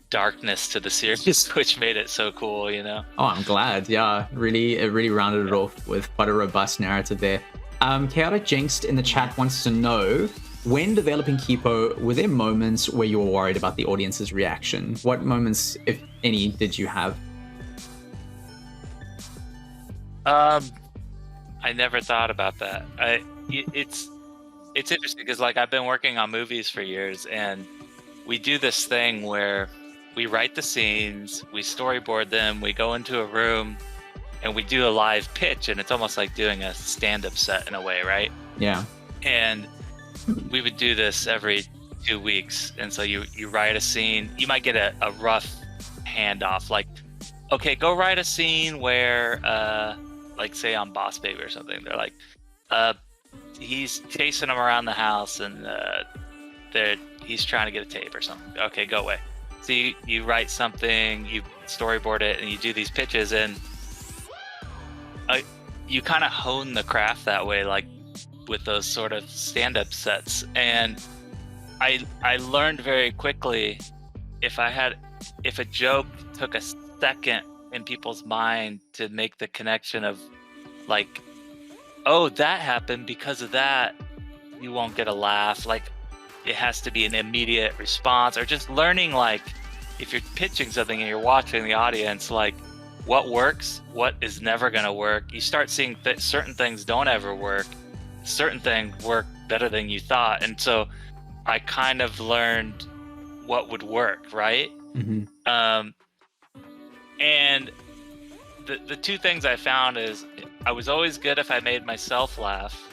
darkness to the series, which made it so cool, you know. Oh, I'm glad. Yeah, it really rounded it off with quite a robust narrative there. Chaotic Jinxed in the chat wants to know, when developing Kipo, were there moments where you were worried about the audience's reaction? What moments, if any, did you have? I never thought about that. It's interesting because, like, I've been working on movies for years, and we do this thing where we write the scenes, we storyboard them, we go into a room, and we do a live pitch, and it's almost like doing a stand-up set in a way, right? Yeah. And we would do this every 2 weeks, and so you write a scene. You might get a rough handoff, like, okay, go write a scene where, like, say on Boss Baby or something, they're like, he's chasing him around the house, and he's trying to get a tape or something. Okay, go away. So you write something, you storyboard it, and you do these pitches, and you kind of hone the craft that way, like with those sort of stand-up sets. And I learned very quickly, if a joke took a second in people's mind to make the connection of, like, oh, that happened because of that, you won't get a laugh. Like, it has to be an immediate response, or just learning, like, if you're pitching something and you're watching the audience, like, what works, what is never going to work. You start seeing certain things don't ever work. Certain things work better than you thought. And so I kind of learned what would work, right? And the two things I found is I was always good if I made myself laugh.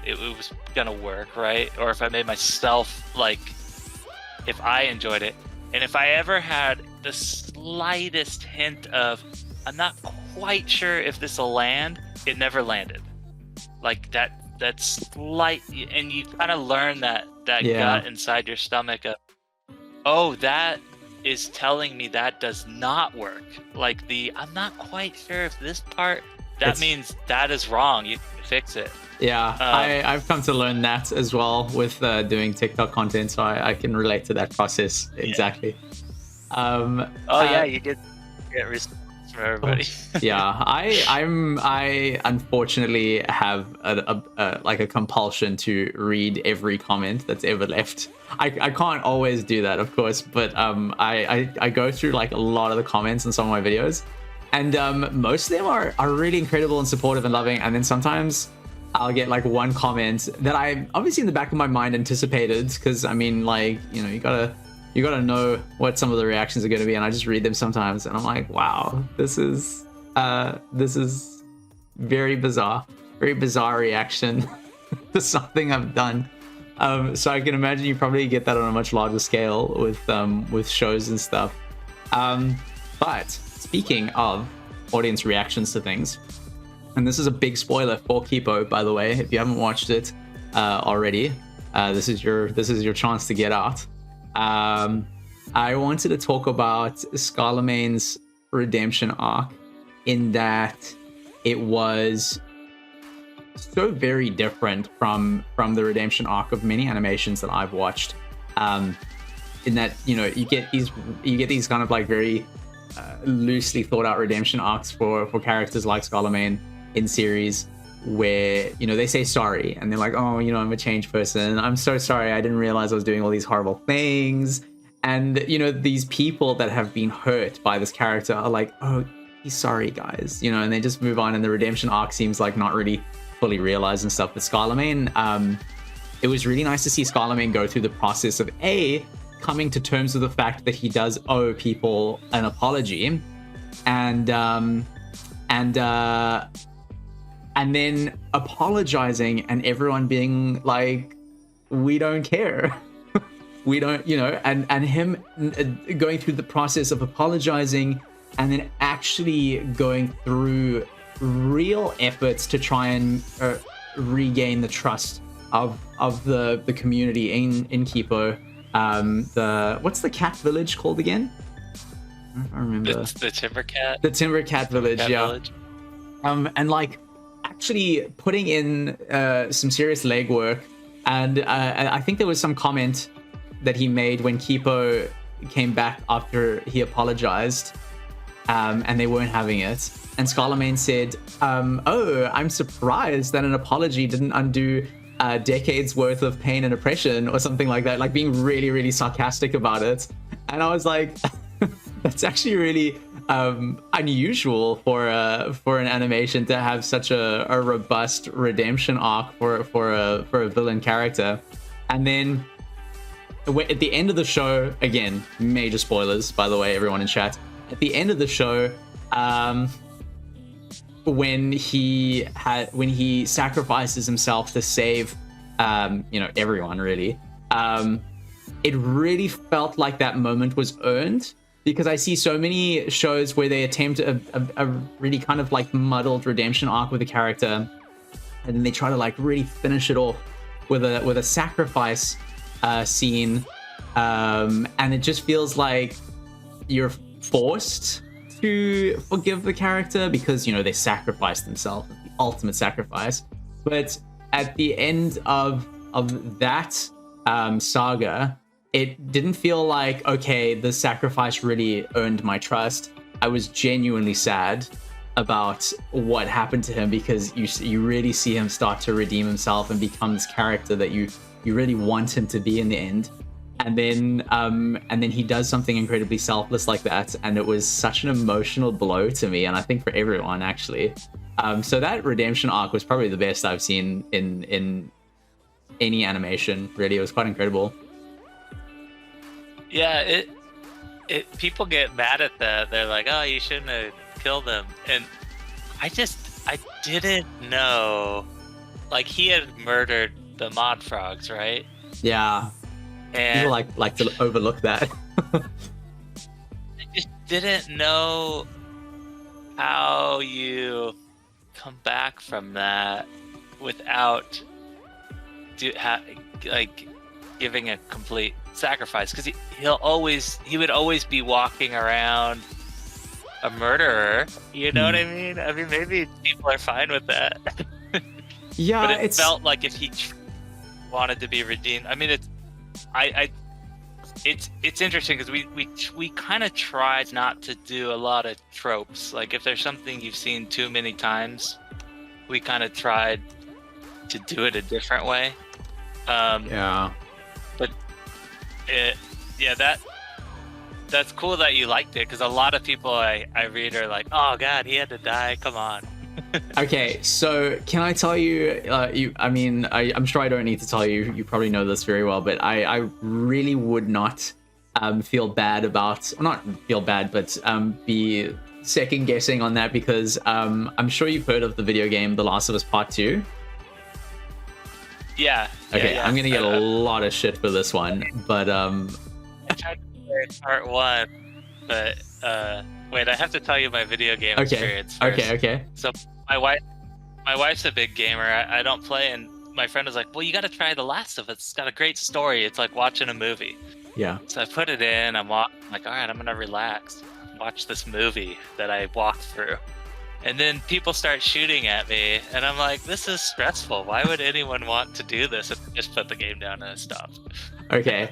It was gonna work, right? Or if I made myself, like, if I enjoyed it. And if I ever had the slightest hint of, I'm not quite sure if this will land, it never landed. Like that slight, and you kind of learn that gut inside your stomach of, oh, that is telling me that does not work. Like I'm not quite sure if this part, that means that is wrong. You can fix it. Yeah, I've come to learn that as well with doing TikTok content, so I can relate to that process exactly. You get response from everybody. I unfortunately have a compulsion to read every comment that's ever left. I can't always do that, of course, but I go through like a lot of the comments in some of my videos, and most of them are really incredible and supportive and loving, and then sometimes I'll get like one comment that I obviously in the back of my mind anticipated, because I mean, like, you know, you gotta know what some of the reactions are going to be, and I just read them sometimes and I'm like, wow, this is very bizarre reaction to something I've done. So I can imagine you probably get that on a much larger scale with shows and stuff. But speaking of audience reactions to things, and this is a big spoiler for Kipo, by the way, if you haven't watched it already, this is your chance to get out. I wanted to talk about Scarlemagne's redemption arc, in that it was so very different from the redemption arc of many animations that I've watched. In that, you know, you get these kind of like very loosely thought out redemption arcs for characters like Scarlemagne in series, where, you know, they say sorry and they're like, oh, you know, I'm a changed person, I'm so sorry, I didn't realize I was doing all these horrible things. And, you know, these people that have been hurt by this character are like, oh, he's sorry, guys, you know, and they just move on, and the redemption arc seems like not really fully realized and stuff. But Scarlemagne, it was really nice to see Scarlemagne go through the process of coming to terms with the fact that he does owe people an apology, and then apologizing, and everyone being like, we don't care. We don't, you know, and him going through the process of apologizing, and then actually going through real efforts to try and regain the trust of the community in Kipo. What's the cat village called again? I remember. The Timber Cat. The Timber Cat village, Village. And like actually putting in some serious legwork, and I think there was some comment that he made when Kipo came back after he apologized, and they weren't having it. And Scarlemagne said, oh, I'm surprised that an apology didn't undo decades worth of pain and oppression, or something like that, like being really, really sarcastic about it. And I was like, that's actually really unusual for an animation to have such a robust redemption arc for a villain character. And then at the end of the show, again, major spoilers, by the way, everyone in chat, at the end of the show, when he sacrifices himself to save you know, everyone, really, it really felt like that moment was earned, because I see so many shows where they attempt a really kind of like muddled redemption arc with a character, and then they try to like really finish it off with a sacrifice scene, and it just feels like you're forced to forgive the character because, you know, they sacrificed themselves, the ultimate sacrifice. But at the end of that saga, it didn't feel like, okay, the sacrifice really earned my trust. I was genuinely sad about what happened to him, because you really see him start to redeem himself and become this character that you really want him to be in the end. And then he does something incredibly selfless like that, and it was such an emotional blow to me, and I think for everyone, actually. So that redemption arc was probably the best I've seen in any animation. Really, it was quite incredible. Yeah, people get mad at that. They're like, oh, you shouldn't have killed him. And I didn't know. Like, he had murdered the mod frogs, right? Yeah. And people like to overlook that. I just didn't know how you come back from that without giving a complete sacrifice, because he would always be walking around a murderer. You know what I mean? I mean, maybe people are fine with that. Yeah, but it felt like if he wanted to be redeemed. I mean, it's interesting because we kind of tried not to do a lot of tropes. Like, if there's something you've seen too many times, we kind of tried to do it a different way. Yeah. But that's cool that you liked it, because a lot of people I read are like, oh god, he had to die, come on. Okay, so can I tell you, I'm sure I don't need to tell you, you probably know this very well, but I really would not feel bad about, well, not feel bad, but be second guessing on that, because I'm sure you've heard of the video game The Last of Us Part 2. Yeah. Okay, yeah. I'm gonna get a lot of shit for this one, but I tried to play part 1, but wait, I have to tell you my video game experience first. Okay. So my wife's a big gamer. I don't play, and my friend was like, well, you got to try The Last of Us. It's got a great story. It's like watching a movie. Yeah. So I put it in. I'm like, all right, I'm gonna relax, watch this movie that I walked through. And then people start shooting at me, and I'm like, this is stressful. Why would anyone want to do this? And just put the game down and stop. Okay.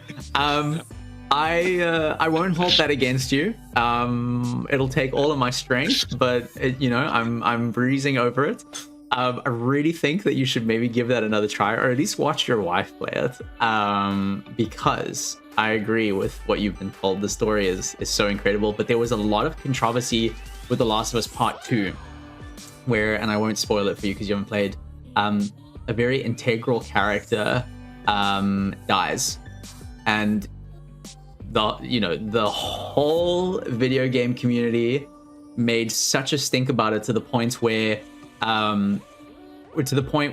I won't hold that against you. It'll take all of my strength, but I'm breezing over it. I really think that you should maybe give that another try, or at least watch your wife play it. Because I agree with what you've been told. The story is so incredible, but there was a lot of controversy with The Last of Us Part 2, where, and I won't spoil it for you because you haven't played, a very integral character dies, and the whole video game community made such a stink about it to the point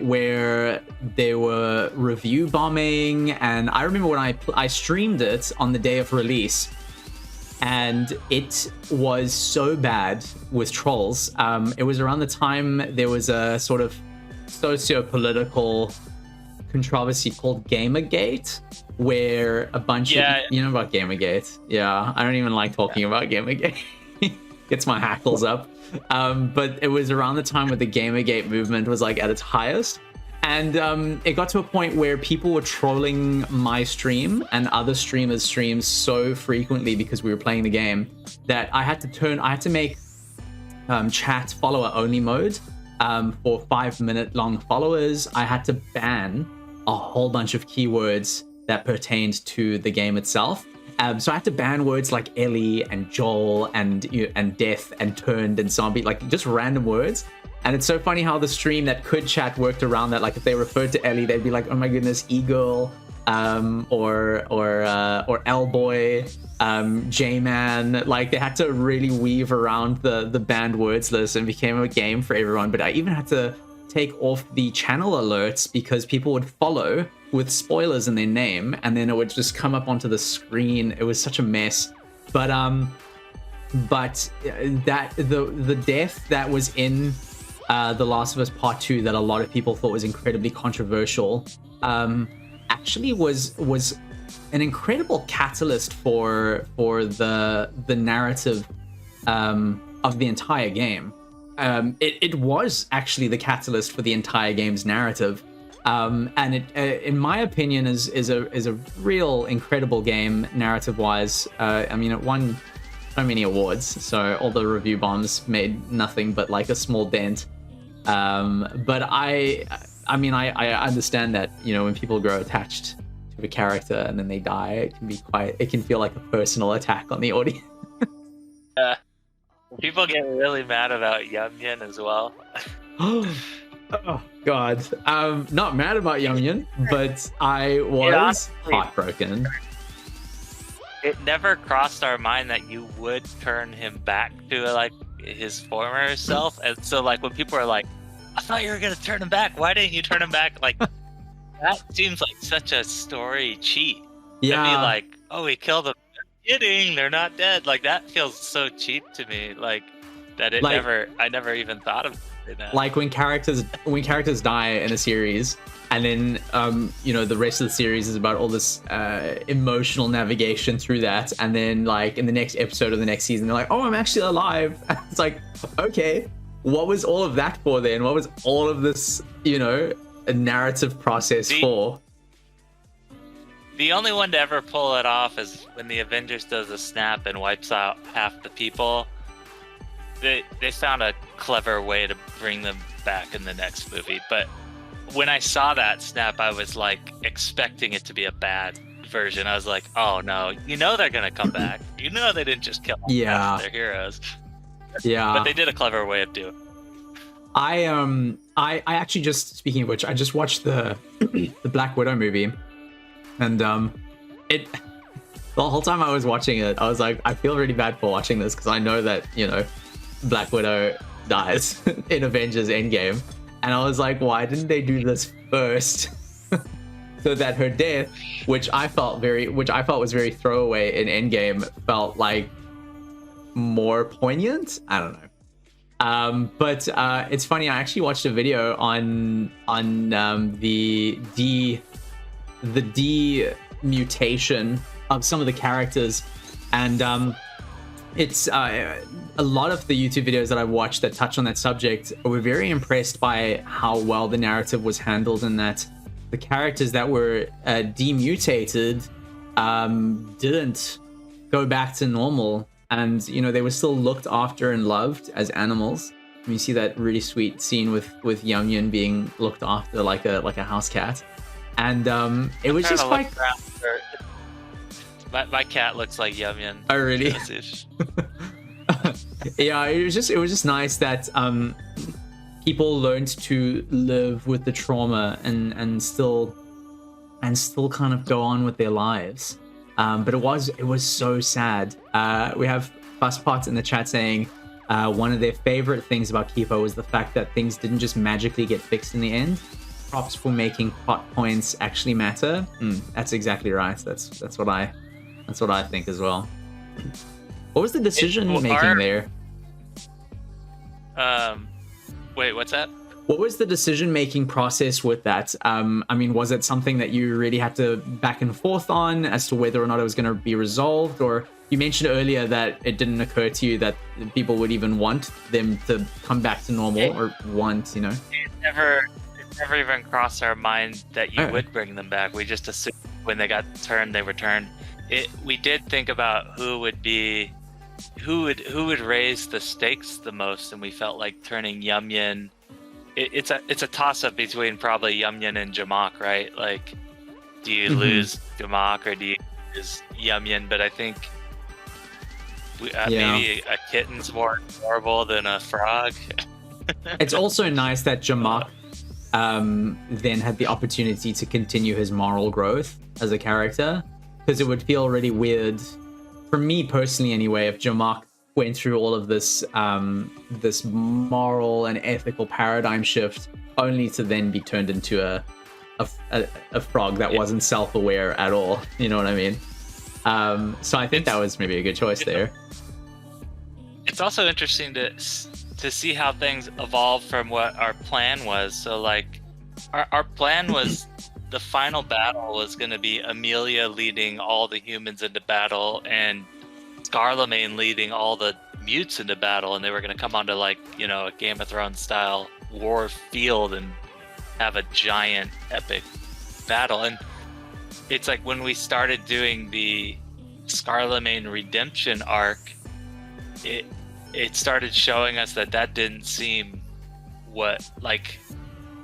where they were review bombing. And I remember when I streamed it on the day of release, and it was so bad with trolls. It was around the time there was a sort of socio-political controversy called Gamergate, where a bunch of, you know about Gamergate? Yeah, I don't even like talking about Gamergate. Gets my hackles up. But it was around the time where the Gamergate movement was like at its highest. And it got to a point where people were trolling my stream and other streamers' streams so frequently because we were playing the game that I had to make chat follower only mode for 5-minute long followers. I had to ban a whole bunch of keywords that pertained to the game itself. So I had to ban words like Ellie and Joel and death and turned and zombie, like just random words. And it's so funny how the stream that could chat worked around that. Like if they referred to Ellie, they'd be like, "Oh my goodness, e-girl," or L-boy, J-man. Like they had to really weave around the banned words list, and became a game for everyone. But I even had to take off the channel alerts because people would follow with spoilers in their name, and then it would just come up onto the screen. It was such a mess. But that the death that was in The Last of Us Part 2 that a lot of people thought was incredibly controversial actually was an incredible catalyst for the narrative of the entire game. It was actually the catalyst for the entire game's narrative, and it, in my opinion, is a real incredible game narrative wise. I mean, it won so many awards, so all the review bombs made nothing but like a small dent. But I understand that, when people grow attached to a character and then they die, it can feel like a personal attack on the audience. People get really mad about Yum Yum as well. Oh God, not mad about Youngin, but I was honestly, heartbroken. it never crossed our mind that you would turn him back to like his former self. And so like when people are like, I thought you were gonna turn him back, why didn't you turn him back? Like that seems like such a story cheat. Yeah, To be like, oh, he killed them. Kidding, they're not dead. Like that feels so cheap to me. Like that it Like- I never even thought of that. like when characters die in a series, and then the rest of the series is about all this emotional navigation through that, and then like in the next episode of the next season they're like, oh, I'm actually alive. It's like, okay, what was all of that for then? What was all of this a narrative process for? The only one to ever pull it off is when the Avengers does a snap and wipes out half the people. They found a clever way to bring them back in the next movie. But when I saw that snap, I was like expecting it to be a bad version. I was like, oh no, they're gonna come back. They didn't just kill half their heroes. Yeah. But they did a clever way of doing it. I actually just, speaking of which, I just watched the the Black Widow movie, and the whole time I was watching it, I was like, I feel really bad for watching this because I know that Black Widow dies in Avengers Endgame, and I was like, why didn't they do this first? So that her death, which I felt was very throwaway in Endgame, felt like more poignant. I don't know. But it's funny. I actually watched a video on the mutation of some of the characters, and it's a lot of the YouTube videos that I've watched that touch on that subject were very impressed by how well the narrative was handled, and that the characters that were demutated didn't go back to normal, and they were still looked after and loved as animals. You see that really sweet scene with Young being looked after like a house cat, and it was just like, my cat looks like Yum Yum. Oh really? Yeah, it was just nice that people learned to live with the trauma and still kind of go on with their lives. But it was so sad. We have Fusspot in the chat saying one of their favorite things about Kipo was the fact that things didn't just magically get fixed in the end. Props for making plot points actually matter. That's exactly right. That's what I think as well. What was the decision making there? Wait, what's that? What was the decision-making process with that? I mean, was it something that you really had to back and forth on as to whether or not it was going to be resolved? Or you mentioned earlier that it didn't occur to you that people would even want them to come back to normal or want, It never even crossed our mind that you would bring them back. We just assumed when they got turned, they returned. We did think about who would raise the stakes the most, and we felt like turning Yum Yum. It's a toss-up between probably Yum Yum and Jamak, right? Like, do you lose Jamak or do you lose Yum Yum? But I think maybe a kitten's more adorable than a frog. It's also nice that Jamak then had the opportunity to continue his moral growth as a character, because it would feel really weird, for me personally anyway, if Jamak went through all of this this moral and ethical paradigm shift only to then be turned into a frog that wasn't self-aware at all. You know what I mean? So I think that was maybe a good choice there. It's also interesting to see how things evolve from what our plan was. So like our plan was the final battle was going to be Amelia leading all the humans into battle and Scarlemagne leading all the mutes into battle, and they were going to come onto like, a Game of Thrones style war field and have a giant epic battle. And it's like when we started doing the Scarlemagne redemption arc, it started showing us that didn't seem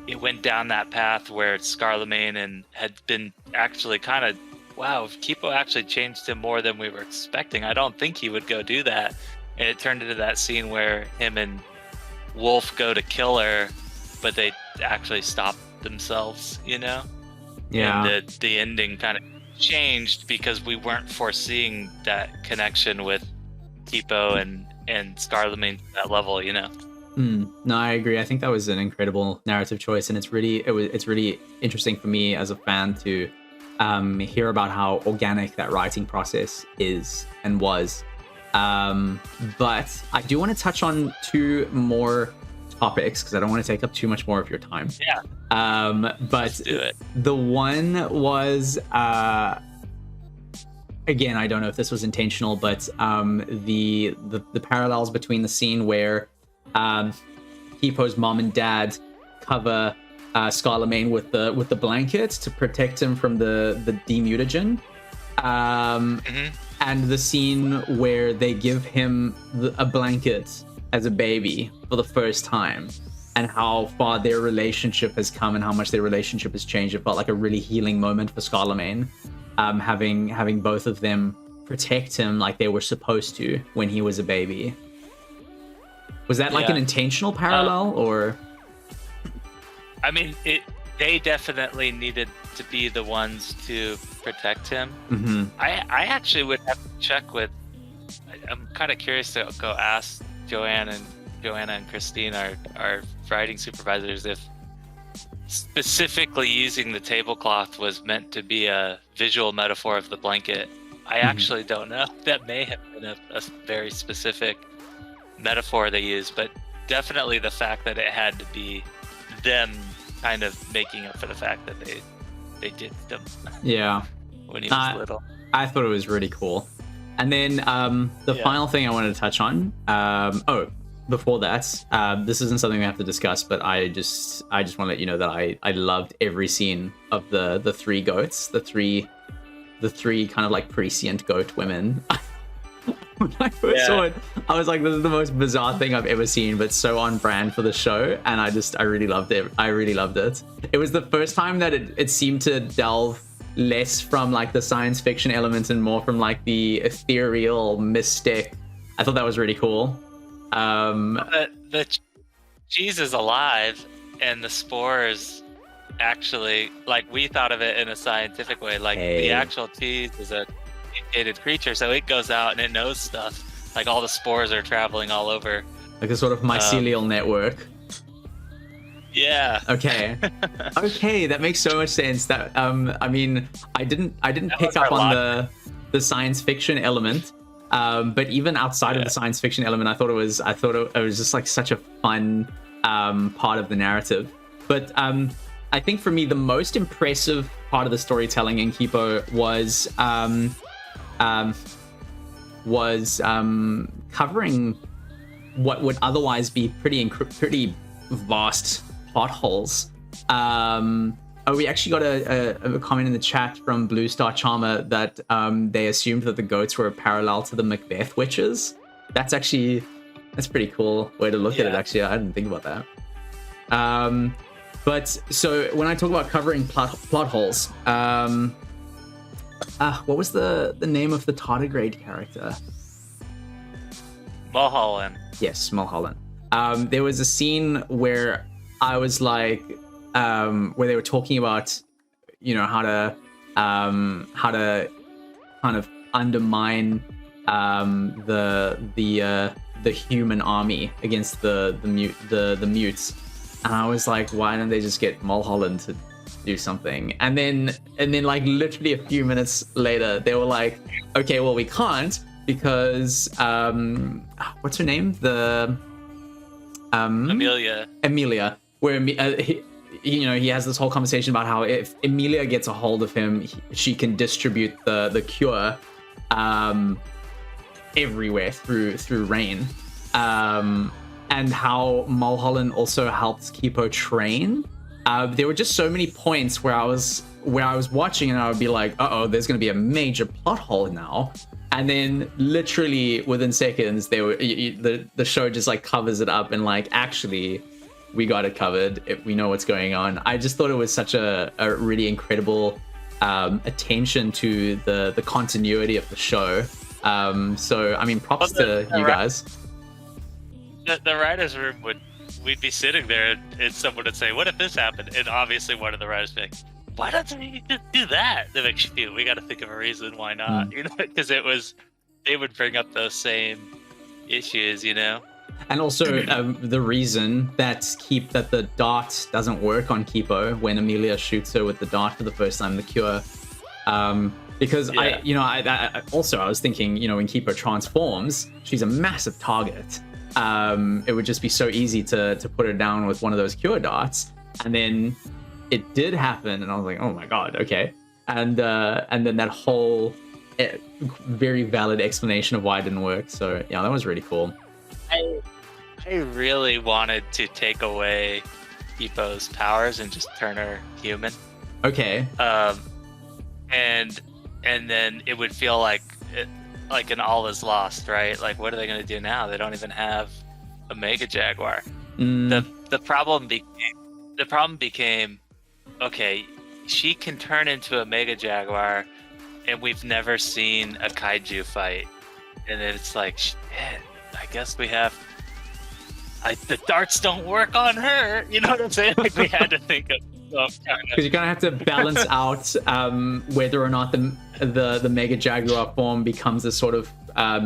it went down that path where Scarlemagne and had been actually kind of, wow, Kipo actually changed him more than we were expecting. I don't think he would go do that. And it turned into that scene where him and Wolf go to kill her, but they actually stopped themselves, you know? Yeah. And the ending kind of changed because we weren't foreseeing that connection with Kipo and Scarlemagne to that level, you know? No, I agree. I think that was an incredible narrative choice, and it's really interesting for me as a fan to hear about how organic that writing process is and was. But I do want to touch on 2 more topics because I don't want to take up too much more of your time. Yeah. But Let's do it. The one was again, I don't know if this was intentional, but the parallels between the scene where Kipo's mom and dad cover Scarlemagne with the blanket to protect him from the demutagen, and the scene where they give him a blanket as a baby for the first time, and how far their relationship has come and how much their relationship has changed. It felt like a really healing moment for Scarlemagne, having both of them protect him like they were supposed to when he was a baby. Was that like an intentional parallel, or? I mean, they definitely needed to be the ones to protect him. I actually would have to check with. I'm kind of curious to go ask Joanna and Christine, our writing supervisors, if specifically using the tablecloth was meant to be a visual metaphor of the blanket. I actually don't know. That may have been a very specific metaphor they used, but definitely the fact that it had to be them kind of making up for the fact that they did them. Yeah. When he was little. I thought it was really cool. And then the final thing I wanted to touch on. Before that, this isn't something we have to discuss, but I just want to let you know that I loved every scene of the 3 goats, the three kind of like prescient goat women. When I first saw it, I was like, this is the most bizarre thing I've ever seen, but so on brand for the show. And I really loved it. I really loved it. It was the first time that it seemed to delve less from like the science fiction elements and more from like the ethereal mystic. I thought that was really cool. The cheese is alive, and the spores actually, like, we thought of it in a scientific way, like the actual cheese is a mutated creature, so it goes out and it knows stuff, like all the spores are traveling all over, like a sort of mycelial network. Yeah. Okay. Okay, that makes so much sense. That I mean, I didn't pick up on the science fiction element, but even outside of the science fiction element, I thought it was just like such a fun part of the narrative. But I think for me, the most impressive part of the storytelling in Kipo was covering what would otherwise be pretty vast plot holes. We actually got a comment in the chat from Blue Star Charmer that they assumed that the goats were parallel to the Macbeth witches. That's pretty cool way to look at it, actually. I didn't think about that. But so when I talk about covering plot holes, what was the name of the tardigrade character? Mulholland. Yes, Mulholland. There was a scene where I was like, where they were talking about, you know, how to kind of undermine the human army against the mutes, and I was like, why don't they just get Mulholland to do something? And then like literally a few minutes later, they were like, okay, well, we can't because what's her name? Amelia. Where he has this whole conversation about how if Amelia gets a hold of him, she can distribute the cure everywhere through rain, and how Mulholland also helped Kipo train. There were just so many points where I was watching and I would be like, there's going to be a major plot hole now. And then literally within seconds, the show just like covers it up and like, actually, we got it covered. We know what's going on. I just thought it was such a really incredible attention to the continuity of the show. So, I mean, props to you guys. The writer's room would we'd be sitting there and someone would say, what if this happened? And obviously one of the writers would be like, why doesn't he just do that? That makes you feel, we got to think of a reason why not, you know, because they would bring up those same issues, you know. And also the reason that the dart doesn't work on Kipo when Amelia shoots her with the dart for the first time, the cure, because I was thinking, you know, when Kipo transforms, she's a massive target. It would just be so easy to put her down with one of those cure darts, and then it did happen, and I was like, oh my god, okay. And then that whole very valid explanation of why it didn't work. So yeah, that was really cool. I really wanted to take away Kipo's powers and just turn her human. Okay. And then it would feel like an all is lost, right? Like, what are they going to do now? They don't even have a Mega Jaguar. The problem became, okay, she can turn into a Mega Jaguar, and we've never seen a kaiju fight. And it's like, shit, I guess we have... the darts don't work on her. You know what I'm saying? Like, we had to think of some kind of... Because you're going to have to balance out whether or not the Mega Jaguar form becomes a sort of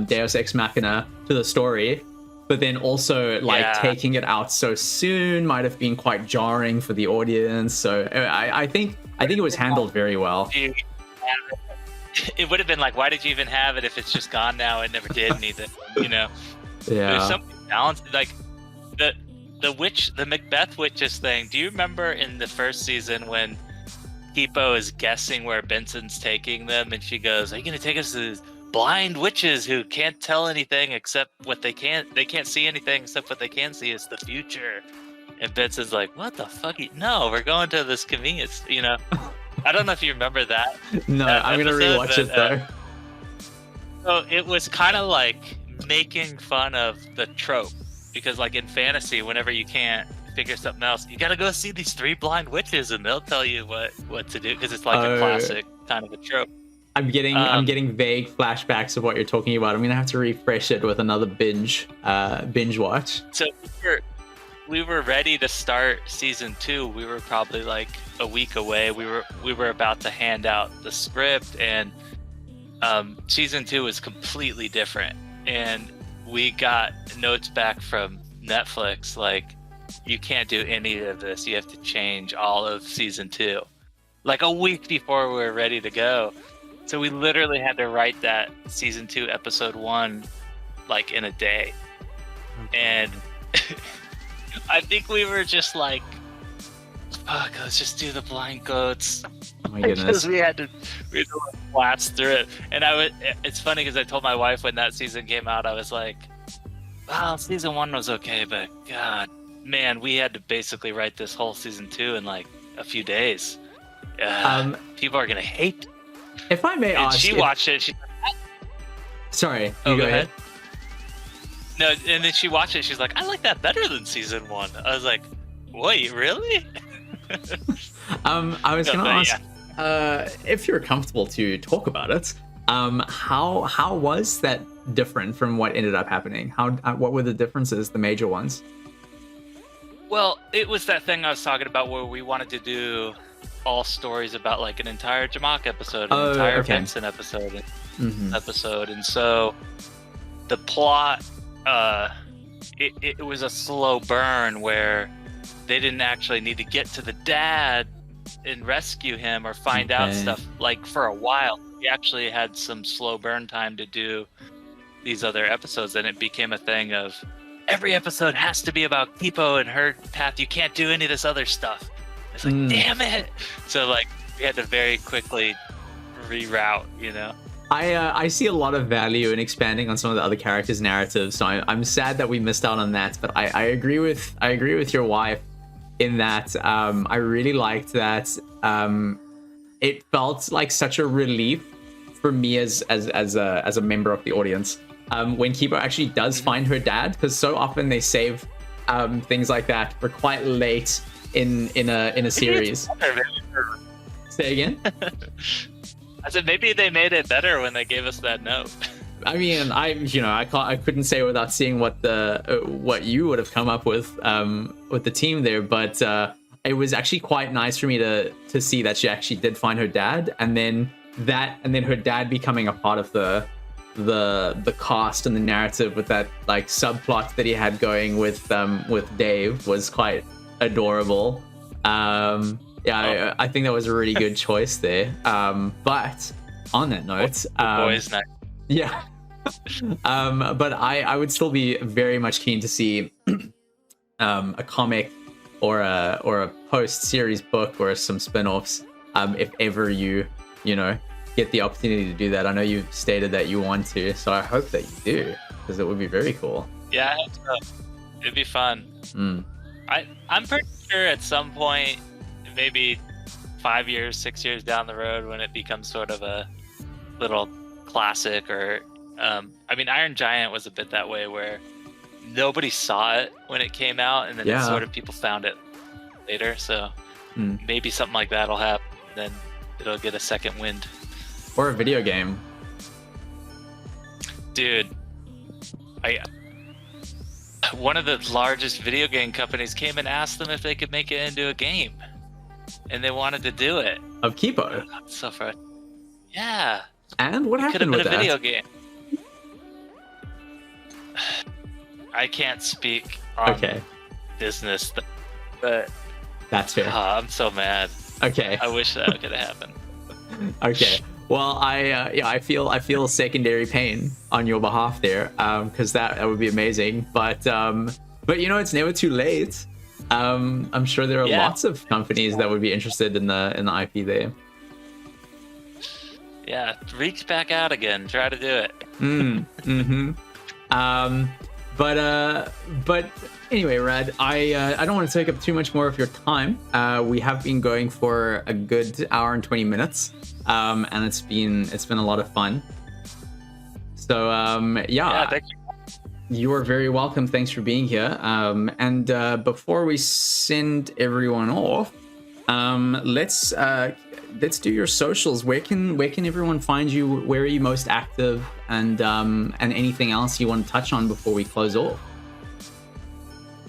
Deus Ex Machina to the story. But then also, taking it out so soon might have been quite jarring for the audience. So I think it was handled very well. It would have been like, why did you even have it if it's just gone now? It never did anything, you know? Yeah. There's something balanced, like the Macbeth witches thing. Do you remember in the first season when Kipo is guessing where Benson's taking them, and she goes, "Are you going to take us to blind witches who can't tell anything except what they can't see anything except what they can see is the future?" And Benson's like, "What the fuck? No, we're going to this convenience, you know." I don't know if you remember that. No, I'm going to rewatch it though. So it was kind of like making fun of the trope, because like in fantasy, whenever you can't figure something else, you got to go see these 3 blind witches and they'll tell you what to do, because it's like a classic kind of a trope. I'm getting vague flashbacks of what you're talking about. I'm going to have to refresh it with another binge watch. So we were ready to start season 2. We were probably like a week away. We were about to hand out the script, and season 2 was completely different. And we got notes back from Netflix like, you can't do any of this. You have to change all of season 2. Like a week before we were ready to go. So we literally had to write that season 2 episode 1 like in a day. And I think we were just like, fuck, let's just do the blind goats. Oh my goodness. Because we had to blast through it. And it's funny because I told my wife when that season came out, I was like, wow, season 1 was okay, but god, man, we had to basically write this whole season 2 in like a few days. People are gonna hate. If I may ask, she watched it. Sorry, go ahead. No, and then she watched it. She's like, I like that better than season 1. I was like, wait, really? I was gonna ask, if you're comfortable to talk about it, how was that different from what ended up happening? What were the differences, the major ones? Well, it was that thing I was talking about where we wanted to do all stories about like an entire Jamak episode, an entire Benson episode, and so the plot, it was a slow burn where they didn't actually need to get to the dad and rescue him or find out stuff like for a while. We actually had some slow burn time to do these other episodes, and it became a thing of every episode has to be about Kipo and her path. You can't do any of this other stuff. It's like, damn it. So like we had to very quickly reroute, you know. I see a lot of value in expanding on some of the other characters' narratives, so I'm sad that we missed out on that. But I agree with your wife in that I really liked that. It felt like such a relief for me as a member of the audience when Kipo actually does find her dad, because so often they save things like that for quite late in a series. Say again? I said maybe they made it better when they gave us that note. I mean, I couldn't say without seeing what you would have come up with the team there, but it was actually quite nice for me to see that she actually did find her dad, and then her dad becoming a part of the cast and the narrative with that like subplot that he had going with Dave was quite adorable. I think that was a really good choice there. But on that note, boys night. Yeah. But I would still be very much keen to see a comic or a post-series book or some spin-offs if ever you get the opportunity to do that. I know you've stated that you want to, so I hope that you do, because it would be very cool. Yeah, it'd be fun. I'm pretty sure at some point, maybe 5 years, 6 years down the road, when it becomes sort of a little classic, or I mean, Iron Giant was a bit that way, where nobody saw it when it came out, and then it sort of people found it later. So maybe something like that'll happen. Then it'll get a second wind. Or a video game. Dude, one of the largest video game companies came and asked them if they could make it into a game, and they wanted to do it. Of Kipo? So far, yeah. And what happened with that? Could have been a video game. I can't speak on business, but that's fair. I'm so mad. Okay. I wish that could have happened. Okay. Well, I feel secondary pain on your behalf there, because that would be amazing. But it's never too late. I'm sure there are lots of companies that would be interested in the IP there. Yeah, reach back out again. Try to do it. But anyway, Rad, I don't want to take up too much more of your time. We have been going for a good hour and 20 minutes, and it's been a lot of fun. So yeah, thank you. You are very welcome. Thanks for being here. And before we send everyone off, let's do your socials. Where can everyone find you? Where are you most active? And anything else you want to touch on before we close off?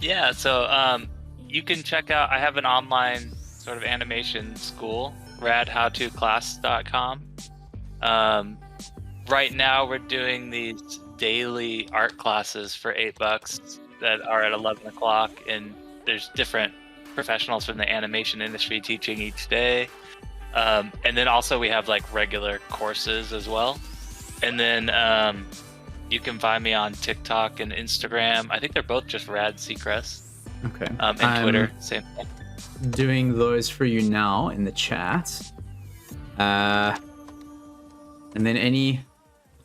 Yeah, so you can check out, I have an online sort of animation school, radhowtoclass.com. Right now we're doing these daily art classes for $8 that are at 11 o'clock, and there's different professionals from the animation industry teaching each day. And then also we have like regular courses as well. And then you can find me on TikTok and Instagram. I think they're both just Rad Sechrist. Okay. And Twitter, same thing. Doing those for you now in the chat. And then any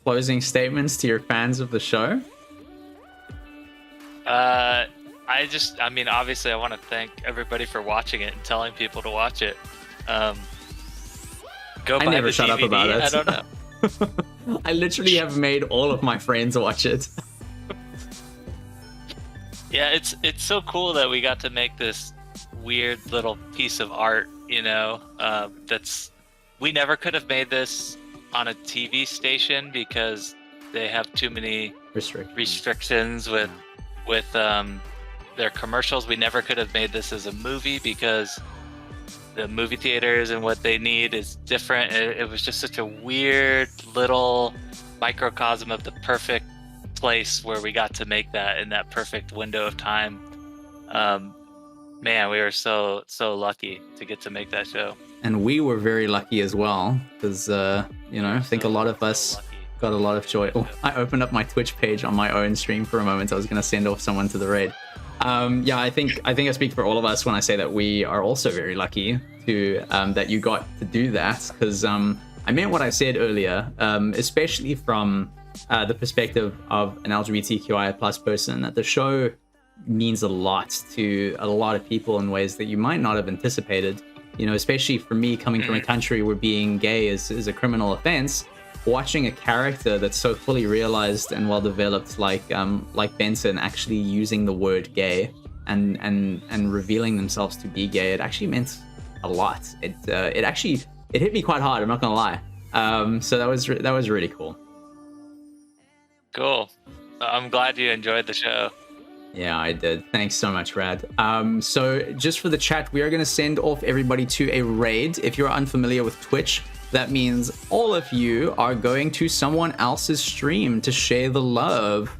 closing statements to your fans of the show? Obviously I want to thank everybody for watching it and telling people to watch it. Go buy I never the shut DVD. up about it. I don't know. I literally have made all of my friends watch it. Yeah, it's so cool that we got to make this weird little piece of art, we never could have made this on a TV station because they have too many restrictions with their commercials. We never could have made this as a movie because the movie theaters and what they need is different. It was just such a weird little microcosm of the perfect place where we got to make that in that perfect window of time. Man, we were so lucky to get to make that show. And we were very lucky as well, because I think a lot of us got a lot of joy. Oh, I opened up my Twitch page on my own stream for a moment. I was going to send off someone to the raid. I think I speak for all of us when I say that we are also very lucky to that you got to do that, because I meant what I said earlier, especially from the perspective of an LGBTQIA plus person, that the show means a lot to a lot of people in ways that you might not have anticipated. Especially for me, coming from a country where being gay is a criminal offense. Watching a character that's so fully realized and well developed, like Benson, actually using the word gay and revealing themselves to be gay, it actually meant a lot. It hit me quite hard. I'm not gonna lie. So that was really cool. Cool. I'm glad you enjoyed the show. Yeah, I did. Thanks so much, Rad. So just for the chat, we are going to send off everybody to a raid. If you're unfamiliar with Twitch, that means all of you are going to someone else's stream to share the love.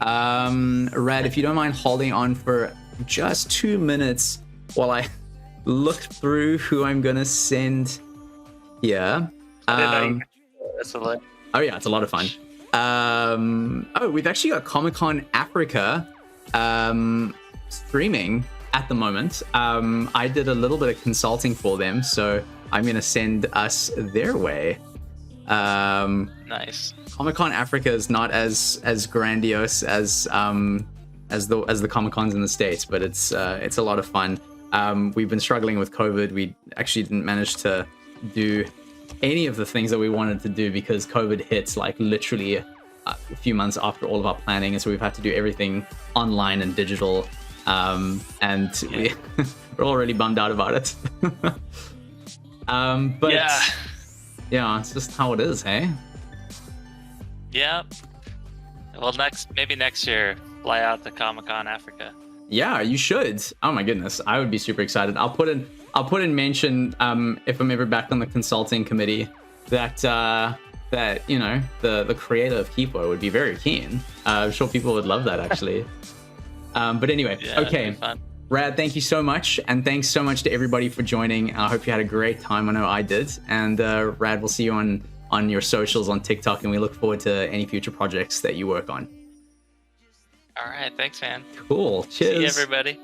Rad, if you don't mind holding on for just 2 minutes while I look through who I'm going to send here. That's a lot. Oh yeah, it's a lot of fun. Oh, we've actually got Comic-Con Africa streaming at the moment. I did a little bit of consulting for them, so I'm gonna send us their way. Nice. Comic-Con Africa is not as grandiose as the Comic-Cons in the States, but it's a lot of fun. We've been struggling with COVID. We actually didn't manage to do any of the things that we wanted to do because COVID hits like literally a few months after all of our planning, and so we've had to do everything online and digital, and we're all really bummed out about it. But yeah, it's just how it is, hey? Yeah. Well, maybe next year, fly out to Comic-Con Africa. Yeah, you should. Oh my goodness, I would be super excited. I'll put in mention if I'm ever back on the consulting committee that you know the creator of Kipo would be very keen. I'm sure people would love that actually. But anyway, okay. Rad, thank you so much, and thanks so much to everybody for joining. I hope you had a great time. I know I did. And Rad, we'll see you on your socials on TikTok, and we look forward to any future projects that you work on. All right, thanks, man. Cool. Cheers. See you, everybody.